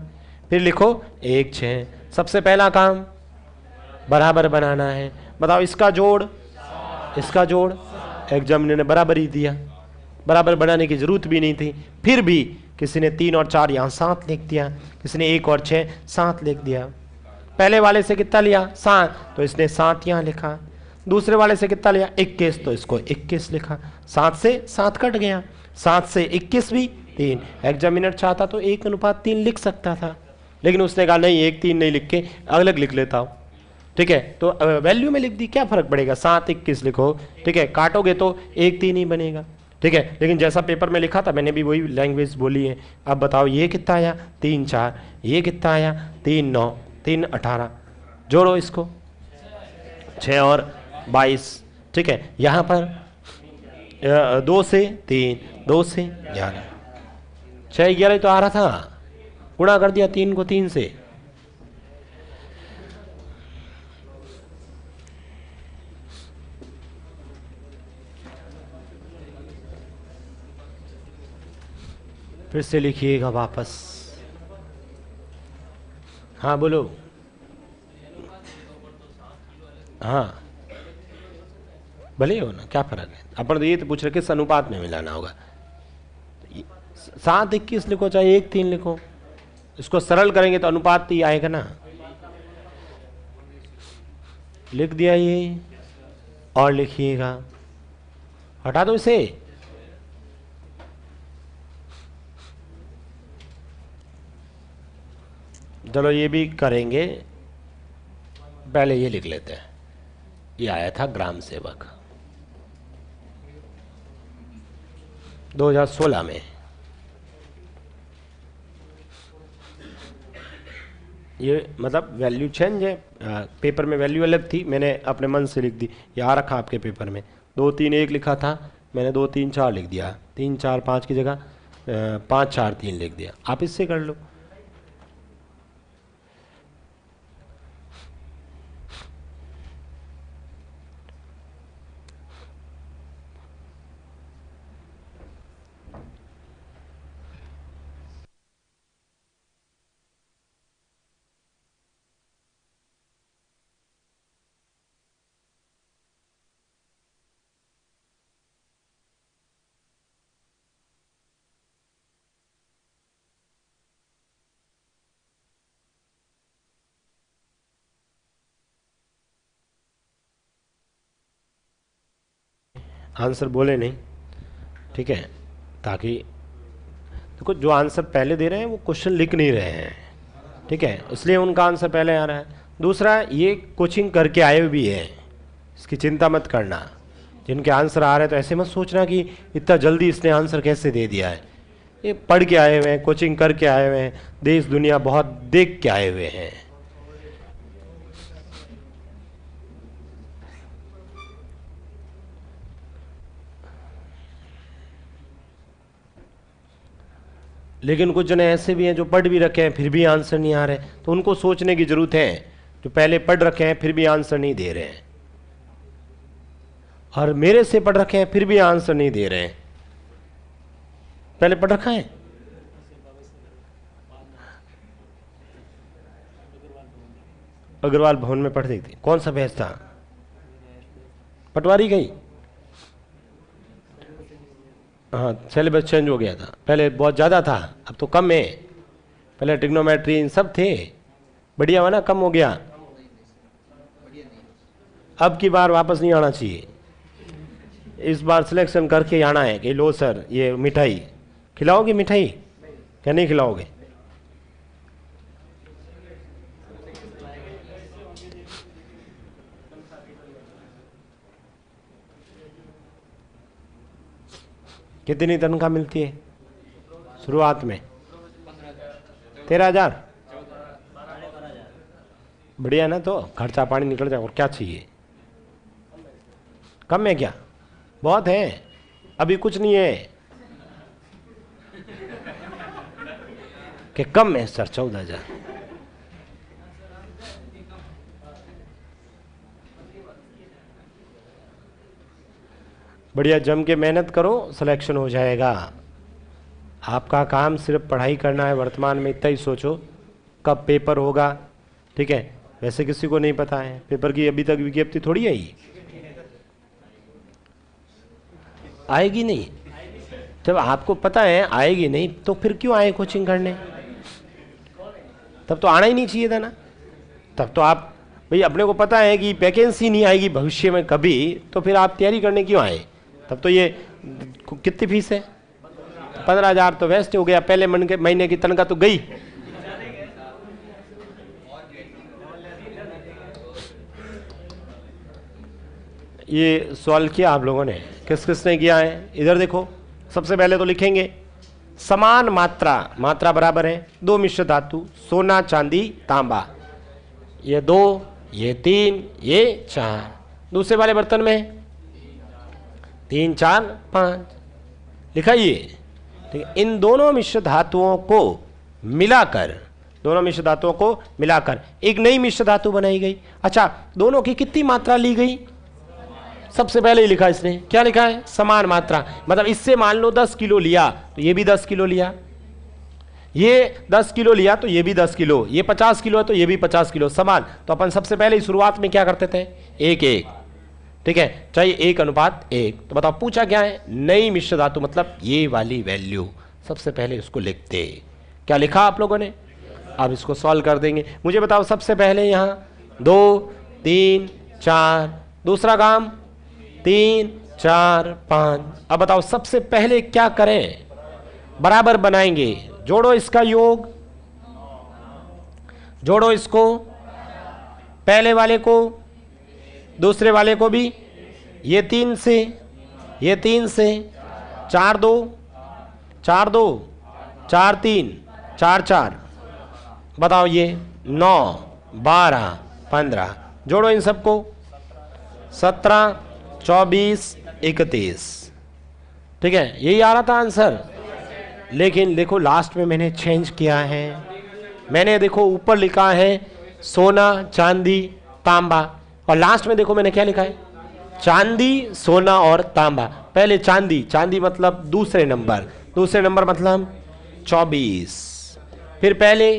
Speaker 1: फिर लिखो 1 6। सबसे पहला काम बराबर बनाना है। बताओ इसका जोड़, इसका जोड़। एग्जामिनर ने बराबर ही दिया, बराबर बनाने की जरूरत भी नहीं थी। फिर भी किसी ने 3 और 4 यहाँ 7 लिख दिया, किसी ने 1 और 6 7 लिख दिया। पहले वाले से कितना लिया? 7, तो इसने 7 यहाँ लिखा। दूसरे वाले से कितना लिया? 21, तो इसको 21 लिखा। 7 से 7 कट गया, 7 से 21 भी 3। एग्जामिनर चाहता तो 1:3 लिख सकता था, लेकिन उसने कहा नहीं, 1 3 नहीं लिख के अलग लिख लेता हूँ। ठीक है, तो वैल्यू में लिख दी, क्या फर्क पड़ेगा, 7 21 लिखो। ठीक है, काटोगे तो 1 3 ही बनेगा। ठीक है, लेकिन जैसा पेपर में लिखा था मैंने भी वही लैंग्वेज बोली है। अब बताओ ये कितना आया? 3 4। ये कितना आया? 3 9 3 18। जोड़ो इसको, 6 और 22। ठीक है, यहाँ पर 2 से 3, 2 से 11, 6 11 तो आ रहा था, गुणा कर दिया 3 को 3 से। फिर से लिखिएगा वापस। हाँ बोलो। हाँ भले हो ना, क्या फर्क है। अपन तो ये तो पूछ रहे किस अनुपात में मिलाना होगा। 7 21 लिखो चाहे 1 3 लिखो, इसको सरल करेंगे तो अनुपात ही आएगा ना। लिख दिया ये, और लिखिएगा, हटा दो इसे। चलो ये भी करेंगे, पहले ये लिख लेते हैं। ये आया था ग्राम सेवक 2016 में। ये मतलब वैल्यू चेंज है, पेपर में वैल्यू अलग थी, मैंने अपने मन से लिख दी। यहाँ रखा आपके पेपर में 2 3 1 लिखा था, मैंने 2 3 4 लिख दिया। 3 4 5 की जगह 5 4 3 लिख दिया। आप इससे कर लो। आंसर बोले नहीं, ठीक है, ताकि देखो जो आंसर पहले दे रहे हैं वो क्वेश्चन लिख नहीं रहे हैं। ठीक है, इसलिए उनका आंसर पहले आ रहा है। दूसरा, ये कोचिंग करके आए भी हैं, इसकी चिंता मत करना। जिनके आंसर आ रहे हैं तो ऐसे मत सोचना कि इतना जल्दी इसने आंसर कैसे दे दिया है। ये पढ़ के आए हुए हैं, कोचिंग करके आए हुए हैं, देश दुनिया बहुत देख के आए हुए हैं। लेकिन कुछ जने ऐसे भी हैं जो पढ़ भी रखे हैं फिर भी आंसर नहीं आ रहे, तो उनको सोचने की जरूरत है। जो पहले पढ़ रखे हैं फिर भी आंसर नहीं दे रहे हैं, और मेरे से पढ़ रखे हैं फिर भी आंसर नहीं दे रहे हैं। पहले पढ़ रखा है? अग्रवाल भवन में पढ़ रही थी। कौन सा बैच था? पटवारी गई? हाँ, सिलेबस चेंज हो गया था। पहले बहुत ज़्यादा था, अब तो कम है। पहले ट्रिग्नोमेट्री इन सब थे, बढ़िया हुआ ना, कम हो गया। अब की बार वापस नहीं आना चाहिए, इस बार सिलेक्शन करके आना है कि लो सर ये मिठाई खिलाओगे, मिठाई क्या नहीं खिलाओगे? कितनी तनख्वाह मिलती है शुरुआत में? 13,000? बढ़िया ना, तो खर्चा पानी निकल जाए, और क्या चाहिए? कम है क्या? बहुत है, अभी कुछ नहीं है कि कम है सर 14,000। बढ़िया जम के मेहनत करो, सिलेक्शन हो जाएगा। आपका काम सिर्फ पढ़ाई करना है, वर्तमान में इतना ही सोचो कब पेपर होगा। ठीक है, वैसे किसी को नहीं पता है पेपर की, अभी तक विज्ञप्ति थोड़ी आई, आएगी नहीं। जब आपको पता है आएगी नहीं तो फिर क्यों आए कोचिंग करने? तब तो आना ही नहीं चाहिए था ना। तब तो आप भाई अपने को पता है कि वैकेंसी नहीं आएगी भविष्य में कभी, तो फिर आप तैयारी करने क्यों आए? तब तो ये कितनी फीस है? 15,000 तो वेस्ट हो गया, पहले महीने की तनख्वाह तो गई। ये सवाल किया आप लोगों ने, किस किस ने किया है? इधर देखो, सबसे पहले तो लिखेंगे समान मात्रा, मात्रा बराबर है दो मिश्र धातु सोना चांदी तांबा, ये 2 ये 3 ये 4। दूसरे वाले बर्तन में 3 4 5 लिखा ये। ठीक है, इन दोनों मिश्र धातुओं को मिलाकर, दोनों मिश्र धातुओं को मिलाकर एक नई मिश्र धातु बनाई गई। अच्छा, दोनों की कितनी मात्रा ली गई? सबसे पहले ही लिखा इसने, क्या लिखा है? समान मात्रा। मतलब इससे मान लो 10 किलो लिया तो ये भी 10 किलो लिया, ये 10 किलो लिया तो ये भी 10 किलो, ये 50 किलो है तो ये भी 50 किलो, समान। तो अपन सबसे पहले ही शुरुआत में क्या करते थे? 1:1। ठीक है, चाहिए 1:1। तो बताओ पूछा क्या है? नई मिश्र धातु, मतलब ये वाली वैल्यू सबसे पहले इसको लिखते। क्या लिखा आप लोगों ने? अब इसको सॉल्व कर देंगे। मुझे बताओ सबसे पहले यहाँ 2 3 4, दूसरा काम 3 4 5। अब बताओ सबसे पहले क्या करें? बराबर बनाएंगे, जोड़ो इसका योग, जोड़ो इसको, पहले वाले को दूसरे वाले को भी, ये 3 से ये 3 से, 4 2 4 2 4 3 4 4। बताओ ये 9 12 15, जोड़ो इन सबको, 17 24 31। ठीक है, यही आ रहा था आंसर। लेकिन देखो लास्ट में मैंने चेंज किया है, मैंने देखो ऊपर लिखा है सोना चांदी तांबा, और लास्ट में देखो मैंने क्या लिखा है? चांदी सोना और तांबा। पहले चांदी, चांदी मतलब दूसरे नंबर, दूसरे नंबर मतलब 24, फिर पहले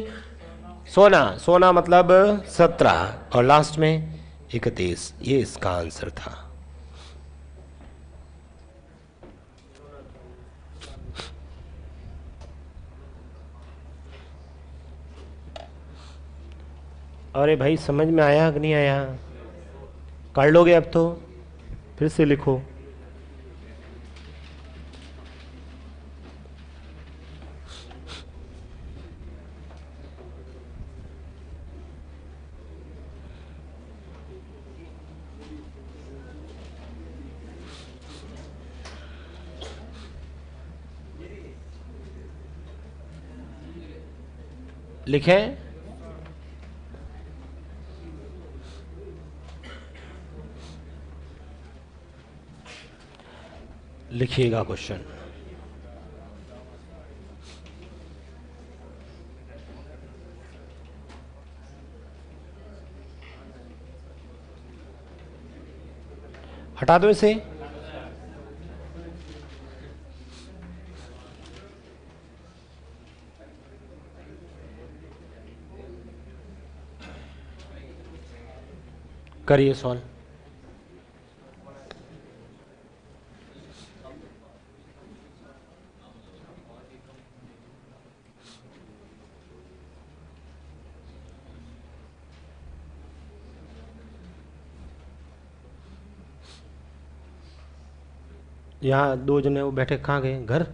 Speaker 1: सोना, सोना मतलब 17, और लास्ट में 31। ये इसका आंसर था। अरे भाई समझ में आया कि नहीं आया? कर लोगे अब तो? फिर से लिखो। लिखें, लिखिएगा क्वेश्चन। हटा दो इसे। करिए सॉल्व। यहाँ दो जने वो बैठे, कहाँ गए? घर?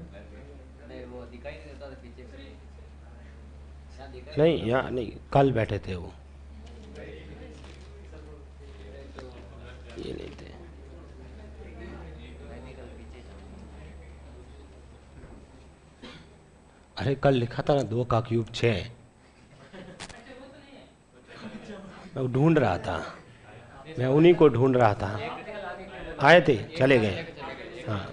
Speaker 1: नहीं, यहाँ नहीं, कल बैठे थे वो, ये नहीं थे। अरे कल लिखा था ना 2 का क्यूब 6। मैं ढूंढ रहा था, मैं उन्हीं को ढूंढ रहा था। आए थे, चले गए। हाँ,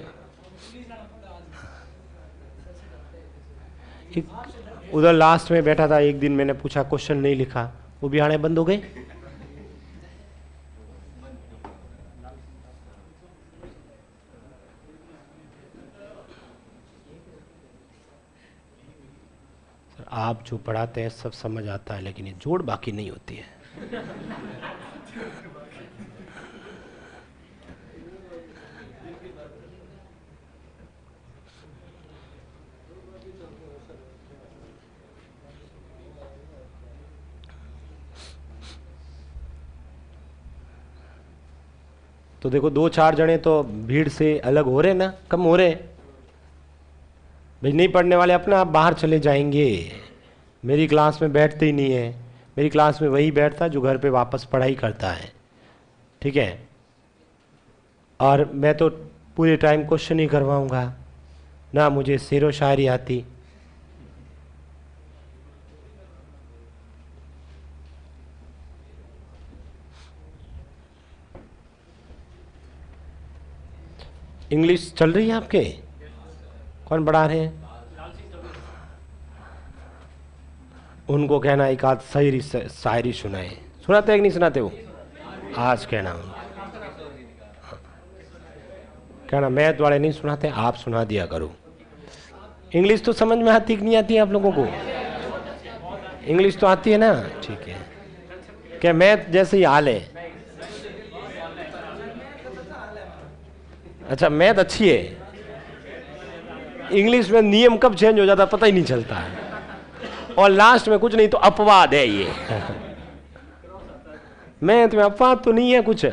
Speaker 1: एक उधर लास्ट में बैठा था, एक दिन मैंने पूछा, क्वेश्चन नहीं लिखा, वो भी आने बंद हो गए। आप जो पढ़ाते हैं सब समझ आता है, लेकिन ये जोड़ बाकी नहीं होती है। तो देखो 2-4 जने तो भीड़ से अलग हो रहे ना, कम हो रहे। भाई नहीं पढ़ने वाले अपना आप बाहर चले जाएंगे। मेरी क्लास में बैठते ही नहीं है। मेरी क्लास में वही बैठता जो घर पे वापस पढ़ाई करता है, ठीक है। और मैं तो पूरे टाइम क्वेश्चन ही करवाऊंगा ना, मुझे शेरो शायरी आती। इंग्लिश चल रही है आपके? कौन पढ़ा रहे हैं? उनको कहना एक आध शायरी सुनाए। सुनाते हैं कि नहीं सुनाते वो? आज कहना उनको, कहना मैथ वाले नहीं सुनाते, आप सुना दिया करो। इंग्लिश तो समझ में आती कि नहीं आती है आप लोगों को? इंग्लिश तो आती है ना, ठीक है। क्या मैथ जैसे ही हाल है? अच्छा, मैथ अच्छी है, इंग्लिश में नियम कब चेंज हो जाता पता ही नहीं चलता है, और लास्ट में कुछ नहीं तो अपवाद है ये। मैथ में अपवाद तो नहीं है कुछ।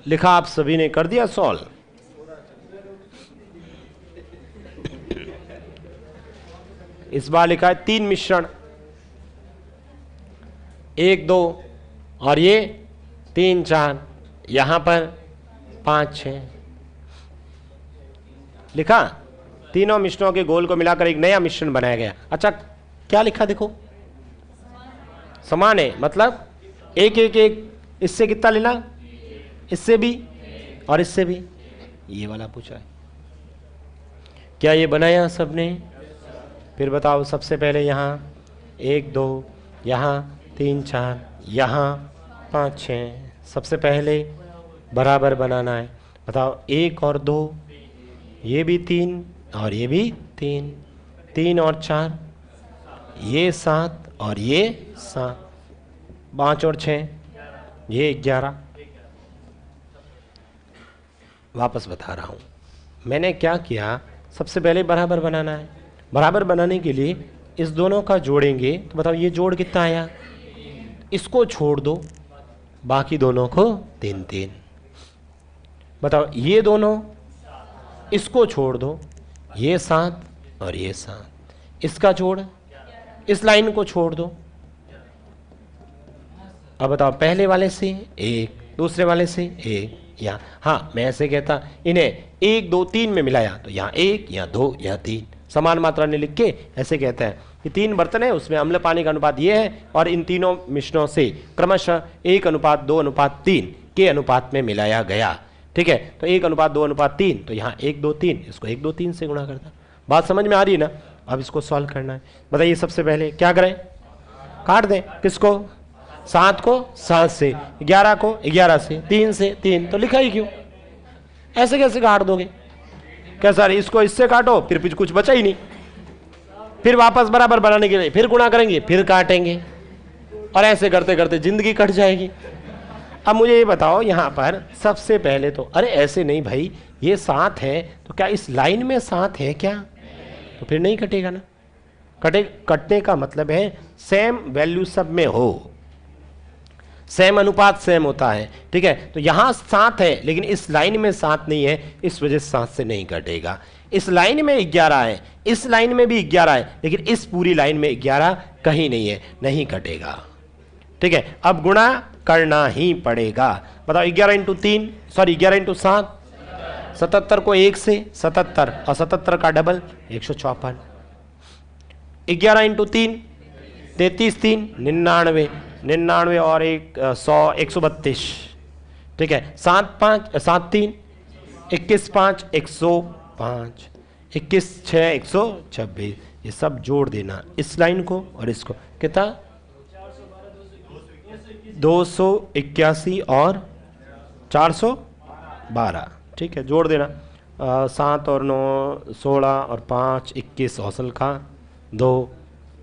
Speaker 1: लिखा आप सभी ने, कर दिया सॉल्व? इस बार लिखा है 3 मिश्रण, 1 2 और ये 3 4, यहां पर 5 6 लिखा। तीनों मिश्रणों के गोल को मिलाकर एक नया मिश्रण बनाया गया। अच्छा, क्या लिखा देखो? समान है, मतलब एक एक एक। इससे कितना लेना? इससे भी और इससे भी। ये वाला पूछा है। क्या ये बनाया सबने? फिर बताओ, सबसे पहले यहाँ 1 2, यहाँ 3 4, यहाँ 5 6। सबसे पहले बराबर बनाना है। बताओ, 1 और 2, ये भी 3 और ये भी 3, 3 और 4, ये 7 और ये 7, 5 और 6, ये 11। वापस बता रहा हूँ, मैंने क्या किया, सबसे पहले बराबर बनाना है। बराबर बनाने के लिए इस दोनों का जोड़ेंगे, तो बताओ ये जोड़ कितना आया? इसको छोड़ दो, बाकी दोनों को 3 3। बताओ ये दोनों, इसको छोड़ दो, ये 7 और ये 7, इसका जोड़, इस लाइन को छोड़ दो। अब बताओ, पहले वाले से 1, दूसरे वाले से 1, या हाँ मैं ऐसे कहता, इन्हें 1 2 3 में मिलाया तो यहाँ 1 या 2 या 3, समान मात्रा ने लिख के ऐसे कहता है कि 3 बर्तन है, उसमें अम्ल पानी का अनुपात ये है, और इन तीनों मिश्रणों से क्रमशः 1:2:3 के अनुपात में मिलाया गया। ठीक है, तो 1:2:3, तो यहाँ 1 2 3, इसको 1 2 3 से गुणा करता। बात समझ में आ रही है ना? अब इसको सॉल्व करना है। बताइए, सबसे पहले क्या करें? काट दें। किसको? 7 को 7 से, 11 को 11 से, 3 से 3, तो लिखा ही क्यों? ऐसे कैसे काट दोगे? क्या सर इसको इससे काटो, फिर कुछ बचा ही नहीं, फिर वापस बराबर बनाने के लिए फिर गुणा करेंगे, फिर काटेंगे, और ऐसे करते करते जिंदगी कट जाएगी। अब मुझे ये बताओ, यहां पर सबसे पहले तो, अरे ऐसे नहीं भाई, ये 7 है तो क्या इस लाइन में 7 है क्या? तो फिर नहीं कटेगा ना। कटने का मतलब है सेम वैल्यू सब में हो, सेम अनुपात सेम होता है, ठीक है। तो यहां 7 है लेकिन इस लाइन में 7 नहीं है, इस वजह से 7 से नहीं कटेगा। इस लाइन में 11 है, इस लाइन में भी 11 है, लेकिन इस पूरी लाइन में 11 कहीं नहीं है, नहीं कटेगा, ठीक है। अब गुणा करना ही पड़ेगा। बताओ 11 इंटू 3, सॉरी 11 इंटू 7, 77 को 1 से 77, और 77 का डबल 154। 11 इंटू 3, 33 3 99, 99 और 100 132, ठीक है। 7 5 7 3 21 5 105, 21 6 126, ये सब जोड़ देना इस लाइन को और इसको, कितना 281 और 412, ठीक है, जोड़ देना। 7 और 9 16 और 5 21 हौसल का 2,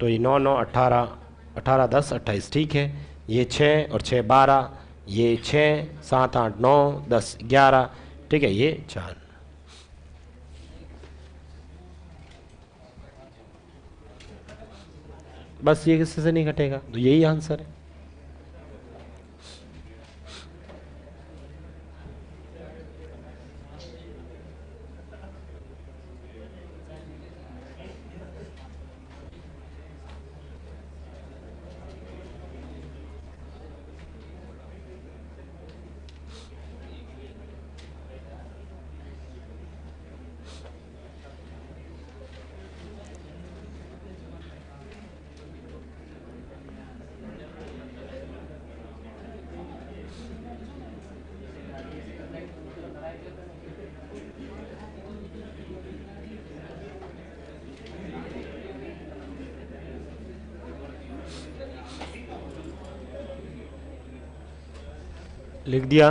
Speaker 1: तो ये 9 9 18 18 10 28, ठीक है। ये 6 और 6 12, ये 6 7 8 9 10 11, ठीक है, ये 4। बस ये किसी से नहीं घटेगा, तो यही आंसर है। लिख दिया।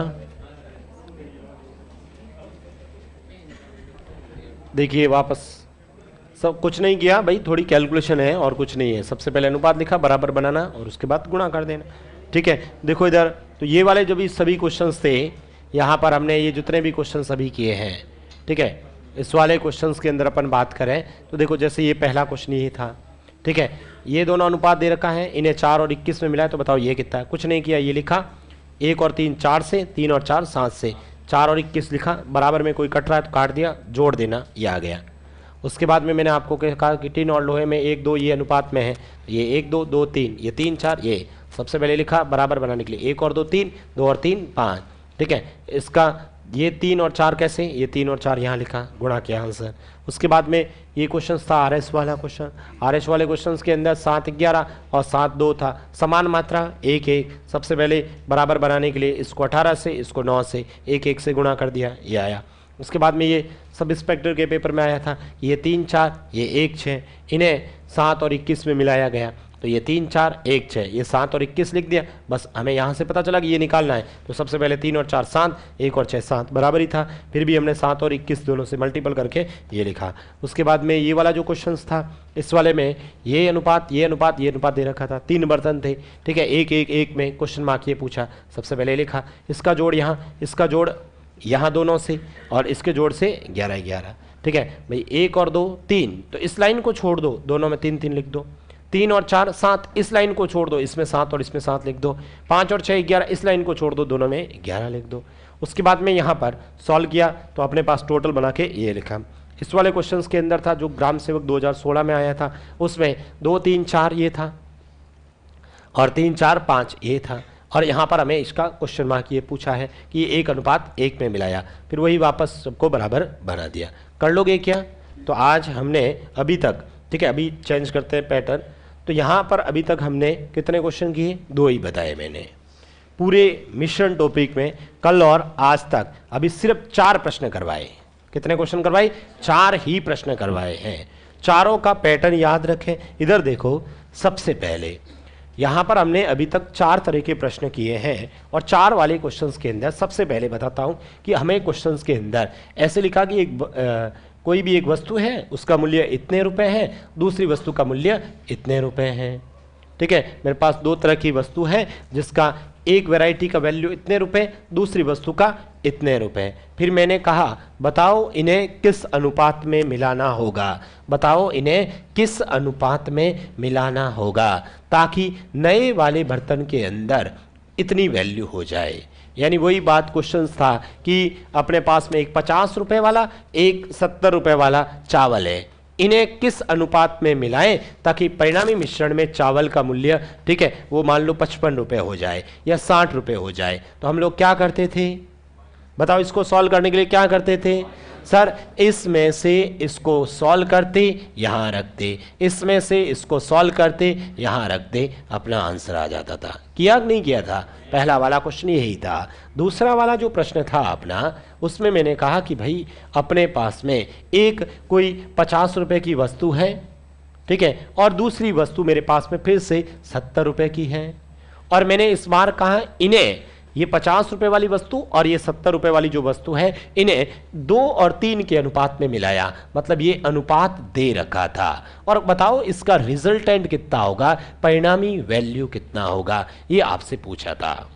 Speaker 1: देखिए वापस, सब कुछ नहीं किया भाई, थोड़ी कैलकुलेशन है और कुछ नहीं है। सबसे पहले अनुपात लिखा, बराबर बनाना, और उसके बाद गुणा कर देना, ठीक है। देखो इधर, तो ये वाले जो भी सभी क्वेश्चंस थे, यहाँ पर हमने ये जितने भी क्वेश्चन सभी किए हैं, ठीक है। इस वाले क्वेश्चंस के अंदर अपन बात करें तो देखो, जैसे ये पहला क्वेश्चन ये था, ठीक है। ये दोनों अनुपात दे रखा है, इन्हें 4 और 21 में मिला है, तो बताओ ये कितना है? कुछ नहीं किया, ये लिखा 1 और 3 4 से, 3 और 4 7 से, 4 और 21 लिखा, बराबर में कोई कट रहा है तो काट दिया, जोड़ देना, ये आ गया। उसके बाद में मैंने आपको कहा कि टिन और लोहे में 1 2 ये अनुपात में है, ये 1 2 2 3, ये 3 4, ये सबसे पहले लिखा बराबर बनाने के लिए 1 और 2 3, 2 और 3 5, ठीक है। इसका ये 3 और 4 कैसे, ये 3 और 4 यहाँ लिखा, गुणा किया आंसर। उसके बाद में ये क्वेश्चन था आरएस वाला क्वेश्चन। आरएस वाले क्वेश्चन के अंदर 7 11 और 7 2 था, समान मात्रा 1 1। सबसे पहले बराबर बनाने के लिए इसको 18 से, इसको 9 से, 1 1 से गुणा कर दिया, ये आया। उसके बाद में ये सब इंस्पेक्टर के पेपर में आया था, ये 3 4, ये 1 6, इन्हें 7 और 21 में मिलाया गया, तो ये 3 4 1 6, ये 7 और 21 लिख दिया। बस हमें यहाँ से पता चला कि ये निकालना है, तो सबसे पहले 3 और 4 7, 1 और 6 7, बराबर ही था। फिर भी हमने 7 और 21 दोनों से मल्टीपल करके ये लिखा। उसके बाद में ये वाला जो क्वेश्चन था, इस वाले में ये अनुपात ये अनुपात ये अनुपात दे रखा था, 3 बर्तन थे, ठीक है। 1 1 1 में क्वेश्चन मार्क ये पूछा, सबसे पहले लिखा इसका जोड़ यहाँ, इसका जोड़ यहाँ दोनों से, और इसके जोड़ से 11 11, ठीक है भाई। 1 और 2 3, तो इस लाइन को छोड़ दो, दोनों में 3 3 लिख दो। 3 और 4 7, इस लाइन को छोड़ दो, इसमें 7 और इसमें 7 लिख दो। 5 और 6 11, इस लाइन को छोड़ दो, दोनों में 11 लिख दो। उसके बाद में यहाँ पर सॉल्व किया तो अपने पास टोटल बना के ये लिखा। इस वाले क्वेश्चंस के अंदर था जो ग्राम सेवक 2016 में आया था, उसमें 2 3 4 ये था और 3 4 5 ये था, और यहाँ पर हमें इसका क्वेश्चन मार्क ये पूछा है कि ये 1 अनुपात 1 में मिलाया, फिर वही वापस सबको बराबर बना दिया। कर लोगे क्या? तो आज हमने अभी तक, ठीक है, अभी चेंज करते हैं पैटर्न। तो यहाँ पर अभी तक हमने कितने क्वेश्चन किए? 2 ही बताए मैंने पूरे मिश्रण टॉपिक में। कल और आज तक अभी सिर्फ 4 प्रश्न करवाए। कितने क्वेश्चन करवाए? 4 ही प्रश्न करवाए हैं। चारों का पैटर्न याद रखें। इधर देखो, सबसे पहले यहाँ पर हमने अभी तक 4 तरह के प्रश्न किए हैं और 4 वाले क्वेश्चंस के अंदर सबसे पहले बताता हूँ कि हमें क्वेश्चंस के अंदर ऐसे लिखा कि कोई भी एक वस्तु है, उसका मूल्य इतने रुपए है, दूसरी वस्तु का मूल्य इतने रुपए हैं। ठीक है, मेरे पास 2 तरह की वस्तु है जिसका एक वैरायटी का वैल्यू इतने रुपए, दूसरी वस्तु का इतने रुपए। फिर मैंने कहा बताओ इन्हें किस अनुपात में मिलाना होगा, बताओ इन्हें किस अनुपात में मिलाना होगा ताकि नए वाले बर्तन के अंदर इतनी वैल्यू हो जाए। यानी वही बात क्वेश्चन था कि अपने पास में एक 50 रुपए वाला, एक 70 रुपए वाला चावल है, इन्हें किस अनुपात में मिलाएं ताकि परिणामी मिश्रण में चावल का मूल्य, ठीक है, वो मान लो 55 रुपए हो जाए या 60 रुपए हो जाए। तो हम लोग क्या करते थे, बताओ इसको सॉल्व करने के लिए क्या करते थे सर, इसमें से इसको सॉल्व करते यहाँ रखते, इसमें से इसको सॉल्व करते यहाँ रखते, अपना आंसर आ जाता था। किया नहीं किया था? पहला वाला क्वेश्चन यही था। दूसरा वाला जो प्रश्न था अपना, उसमें मैंने कहा कि भाई अपने पास में एक कोई 50 रुपए की वस्तु है, ठीक है, और दूसरी वस्तु मेरे पास में फिर से 70 रुपए की है, और मैंने इस बार कहा इन्हें, ये 50 रुपए वाली वस्तु और ये 70 रुपए वाली जो वस्तु है, इन्हें 2 और 3 के अनुपात में मिलाया, मतलब ये अनुपात दे रखा था। और बताओ इसका रिजल्टेंट कितना होगा, परिणामी वैल्यू कितना होगा, ये आपसे पूछा था।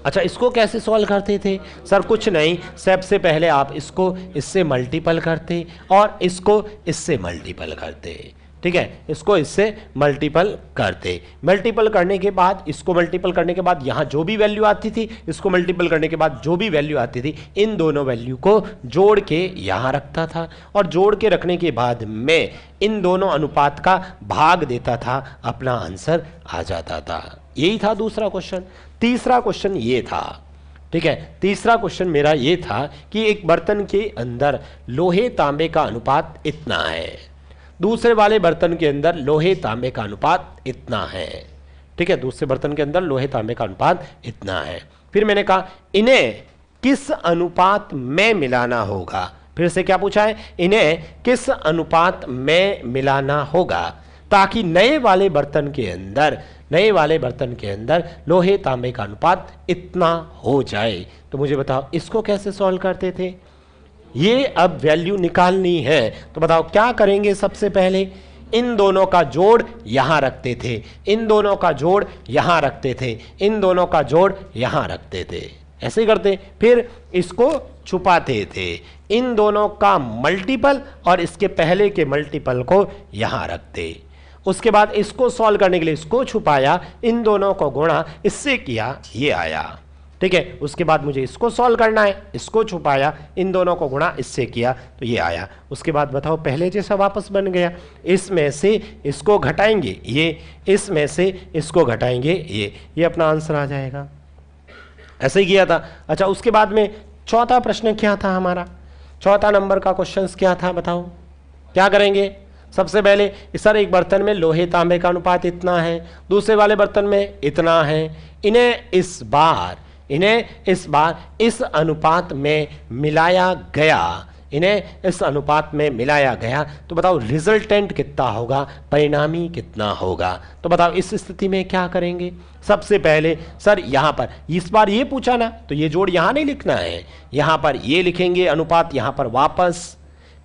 Speaker 1: अच्छा, इसको कैसे सॉल्व करते थे सर? कुछ नहीं, सबसे पहले आप इसको इससे मल्टीपल करते और इसको इससे मल्टीपल करते, ठीक है, इसको इससे मल्टीपल करते। मल्टीपल करने के बाद, इसको मल्टीपल करने के बाद यहाँ जो भी वैल्यू आती थी, इसको मल्टीपल करने के बाद जो भी वैल्यू आती थी, इन दोनों वैल्यू को जोड़ के यहाँ रखता था, और जोड़ के रखने के बाद में इन दोनों अनुपात का भाग देता था, अपना आंसर आ जाता था। यही था दूसरा क्वेश्चन। तीसरा क्वेश्चन ये था, ठीक है, तीसरा क्वेश्चन मेरा ये था कि एक बर्तन के अंदर लोहे तांबे का अनुपात इतना है, दूसरे वाले बर्तन के अंदर लोहे तांबे का अनुपात इतना है, ठीक है, दूसरे बर्तन के अंदर लोहे तांबे का अनुपात इतना है। फिर मैंने कहा इन्हें किस अनुपात में मिलाना होगा, फिर से क्या पूछा है, इन्हें किस अनुपात में मिलाना होगा ताकि नए वाले बर्तन के अंदर, नए वाले बर्तन के अंदर लोहे तांबे का अनुपात इतना हो जाए। तो मुझे बताओ इसको कैसे सॉल्व करते थे? ये अब वैल्यू निकालनी है, तो बताओ क्या करेंगे? सबसे पहले इन दोनों का जोड़ यहां रखते थे, इन दोनों का जोड़ यहां रखते थे, इन दोनों का जोड़ यहां रखते थे, ऐसे ही करते। फिर इसको छुपाते थे, इन दोनों का मल्टीपल और इसके पहले के मल्टीपल को यहां रखते। उसके बाद इसको सॉल्व करने के लिए इसको छुपाया, इन दोनों को गुणा इससे किया, ये आया, ठीक है। उसके बाद मुझे इसको सॉल्व करना है, इसको छुपाया, इन दोनों को गुणा इससे किया, तो ये आया। उसके बाद बताओ पहले जैसा वापस बन गया, इसमें से इसको घटाएंगे ये, इसमें से इसको घटाएंगे ये अपना आंसर आ जाएगा। ऐसे ही किया था। अच्छा, उसके बाद में चौथा प्रश्न क्या था हमारा? चौथा नंबर का क्वेश्चन क्या था बताओ? क्या करेंगे? सबसे पहले सर एक बर्तन में लोहे तांबे का अनुपात इतना है, दूसरे वाले बर्तन में इतना है, इन्हें इस बार इस अनुपात में मिलाया गया, इन्हें इस अनुपात में मिलाया गया, तो बताओ रिजल्टेंट कितना होगा, परिणामी कितना होगा? तो बताओ इस स्थिति में क्या करेंगे? सबसे पहले सर यहाँ पर इस बार ये पूछा ना, तो ये जोड़ यहाँ नहीं लिखना है, यहाँ पर ये लिखेंगे अनुपात, यहाँ पर वापस,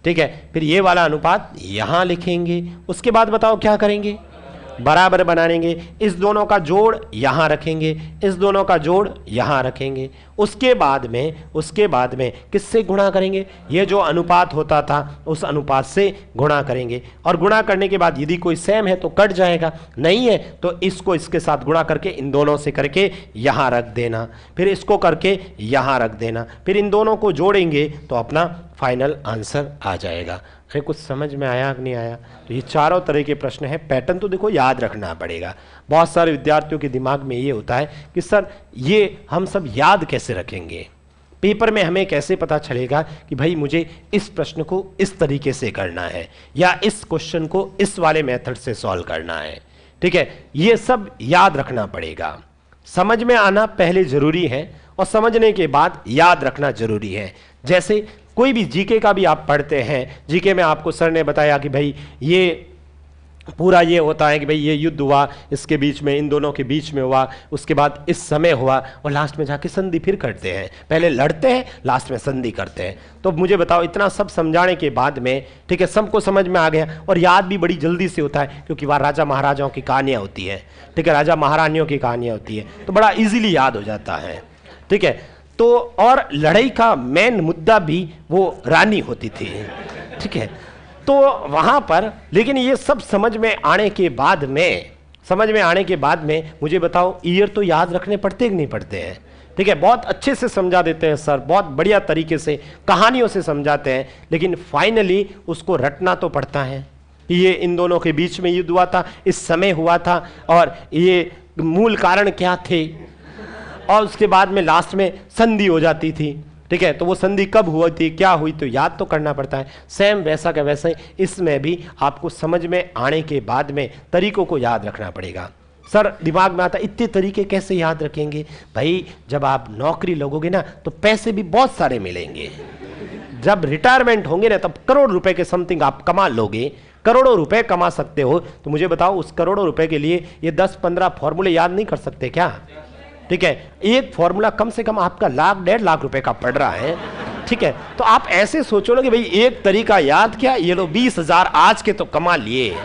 Speaker 1: ठीक है, फिर ये वाला अनुपात यहाँ लिखेंगे। उसके बाद बताओ क्या करेंगे? बराबर बनाएंगे, इस दोनों का जोड़ यहाँ रखेंगे, इस दोनों का जोड़ यहाँ रखेंगे। उसके बाद में किससे गुणा करेंगे? ये जो अनुपात होता था उस अनुपात से गुणा करेंगे, और गुणा करने के बाद यदि कोई सेम है तो कट जाएगा, नहीं है तो इसको इसके साथ गुणा करके इन दोनों से करके यहाँ रख देना, फिर इसको करके यहाँ रख देना, फिर इन दोनों को जोड़ेंगे तो अपना फाइनल आंसर आ जाएगा। अरे कुछ समझ में आया कि नहीं आया? तो ये चारों तरह के प्रश्न है। पैटर्न तो देखो याद रखना पड़ेगा। बहुत सारे विद्यार्थियों के दिमाग में ये होता है कि सर ये हम सब याद कैसे रखेंगे, पेपर में हमें कैसे पता चलेगा कि भाई मुझे इस प्रश्न को इस तरीके से करना है या इस क्वेश्चन को इस वाले मेथड से सॉल्व करना है, ठीक है, ये सब याद रखना पड़ेगा। समझ में आना पहले जरूरी है और समझने के बाद याद रखना जरूरी है। जैसे कोई भी जीके का भी आप पढ़ते हैं, जीके में आपको सर ने बताया कि भाई ये पूरा ये होता है कि भाई ये युद्ध हुआ, इसके बीच में, इन दोनों के बीच में हुआ, उसके बाद इस समय हुआ, और लास्ट में जाके संधि फिर करते हैं। पहले लड़ते हैं, लास्ट में संधि करते हैं। तो मुझे बताओ, इतना सब समझाने के बाद में, ठीक है, सबको समझ में आ गया, और याद भी बड़ी जल्दी से होता है, क्योंकि वहाँ राजा महाराजाओं की कहानियाँ होती हैं, ठीक है, राजा महारानियों की कहानियाँ होती है, तो बड़ा ईजिली याद हो जाता है, ठीक है। तो और लड़ाई का मेन मुद्दा भी वो रानी होती थी, ठीक है। तो वहां पर, लेकिन ये सब समझ में आने के बाद में मुझे बताओ, ईयर तो याद रखने पड़ते कि नहीं पड़ते हैं, ठीक है। बहुत अच्छे से समझा देते हैं सर, बहुत बढ़िया तरीके से कहानियों से समझाते हैं, लेकिन फाइनली उसको रटना तो पड़ता है। ये इन दोनों के बीच में युद्ध हुआ था, इस समय हुआ था, और ये मूल कारण क्या थे, और उसके बाद में लास्ट में संधि हो जाती थी, ठीक है। तो वो संधि कब हुई थी, क्या हुई, तो याद तो करना पड़ता है। सेम वैसा का वैसा ही इसमें भी आपको समझ में आने के बाद में तरीकों को याद रखना पड़ेगा। सर दिमाग में आता, इतने तरीके कैसे याद रखेंगे? भाई जब आप नौकरी लगोगे ना, तो पैसे भी बहुत सारे मिलेंगे। जब रिटायरमेंट होंगे ना, तब करोड़ रुपए के समथिंग आप कमा लोगे, करोड़ों रुपए कमा सकते हो। तो मुझे बताओ, उस करोड़ों रुपए के लिए ये 10-15 फॉर्मूले याद नहीं कर सकते क्या? ठीक है, एक फॉर्मूला कम से कम आपका 1,00,000-1,50,000 रुपए का पड़ रहा है, ठीक है। तो आप ऐसे सोचो ना कि भाई एक तरीका याद किया, ये लो 20,000 आज के तो कमा लिए,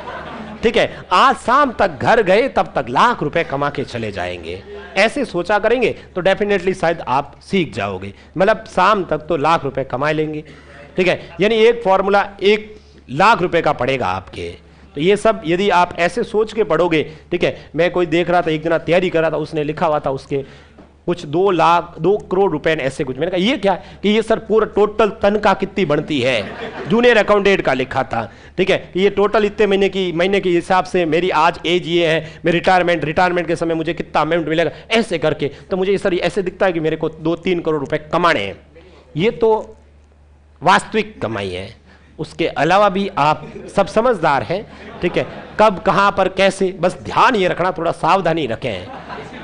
Speaker 1: ठीक है, आज शाम तक घर गए तब तक लाख रुपए कमा के चले जाएंगे। ऐसे सोचा करेंगे तो डेफिनेटली शायद आप सीख जाओगे, मतलब शाम तक तो लाख रुपए कमा लेंगे, ठीक है। यानी एक फॉर्मूला 1,00,000 रुपए का पड़ेगा आपके। तो ये सब यदि आप ऐसे सोच के पढ़ोगे, ठीक है। मैं कोई देख रहा था, एक जना तैयारी कर रहा था, उसने लिखा हुआ था उसके कुछ 2 करोड़ रुपए ऐसे कुछ। मैंने कहा ये क्या, कि ये सर पूरा टोटल तनख्वाह कितनी बनती है, जूनियर अकाउंटेंट का लिखा था, ठीक है। ये टोटल इतने महीने के हिसाब से मेरी आज एज ये है, मैं रिटायरमेंट के समय मुझे कितना अमाउंट मिलेगा, ऐसे करके। तो मुझे सर ऐसे दिखता है कि मेरे को 2-3 करोड़ रुपए कमाने हैं। ये तो वास्तविक कमाई है, उसके अलावा भी आप सब समझदार हैं, ठीक है। कब कहां पर कैसे, बस ध्यान ये रखना, थोड़ा सावधानी रखें,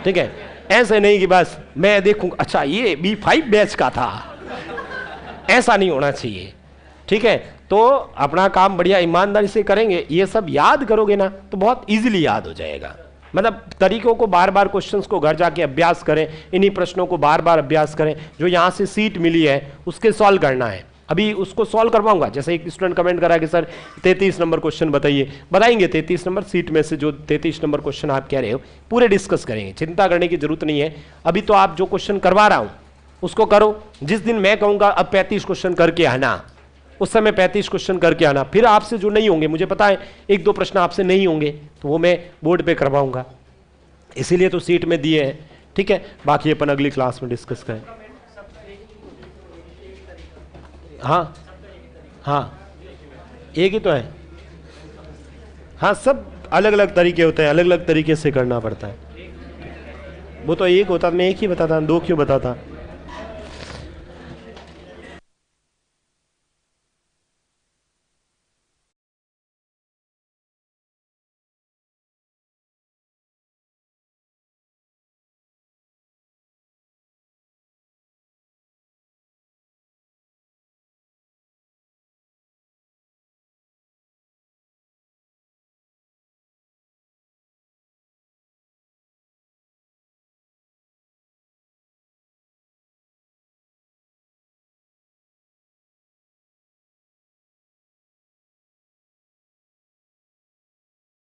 Speaker 1: ठीक है। ऐसे नहीं कि बस मैं देखूं अच्छा ये B5 बैच का था, ऐसा नहीं होना चाहिए, ठीक है। तो अपना काम बढ़िया ईमानदारी से करेंगे, ये सब याद करोगे ना तो बहुत इजीली याद हो जाएगा। मतलब तरीकों को बार बार, क्वेश्चंस को घर जाके अभ्यास करें, इन्हीं प्रश्नों को बार बार अभ्यास करें। जो यहाँ से सीट मिली है उसके सॉल्व करना है, अभी उसको सॉल्व करवाऊंगा। जैसे एक स्टूडेंट कमेंट करा कि सर 33 नंबर क्वेश्चन बताइए, बताएंगे 33 नंबर सीट में से जो 33 नंबर क्वेश्चन आप कह रहे हो पूरे डिस्कस करेंगे, चिंता करने की जरूरत नहीं है। अभी तो आप जो क्वेश्चन करवा रहा हूं उसको करो, जिस दिन मैं कहूंगा अब 35 क्वेश्चन करके आना, उस समय 35 क्वेश्चन करके आना। फिर आपसे जो नहीं होंगे, मुझे पता है 1-2 प्रश्न आपसे नहीं होंगे, तो वो मैं बोर्ड पे करवाऊंगा, इसीलिए तो सीट में दिए हैं, ठीक है। बाकी अपन अगली क्लास में डिस्कस करें। हाँ हाँ, एक ही तो है। हाँ, सब अलग अलग तरीके होते हैं, अलग अलग तरीके से करना पड़ता है। वो तो एक होता, मैं एक ही बताता, 2 क्यों बताता।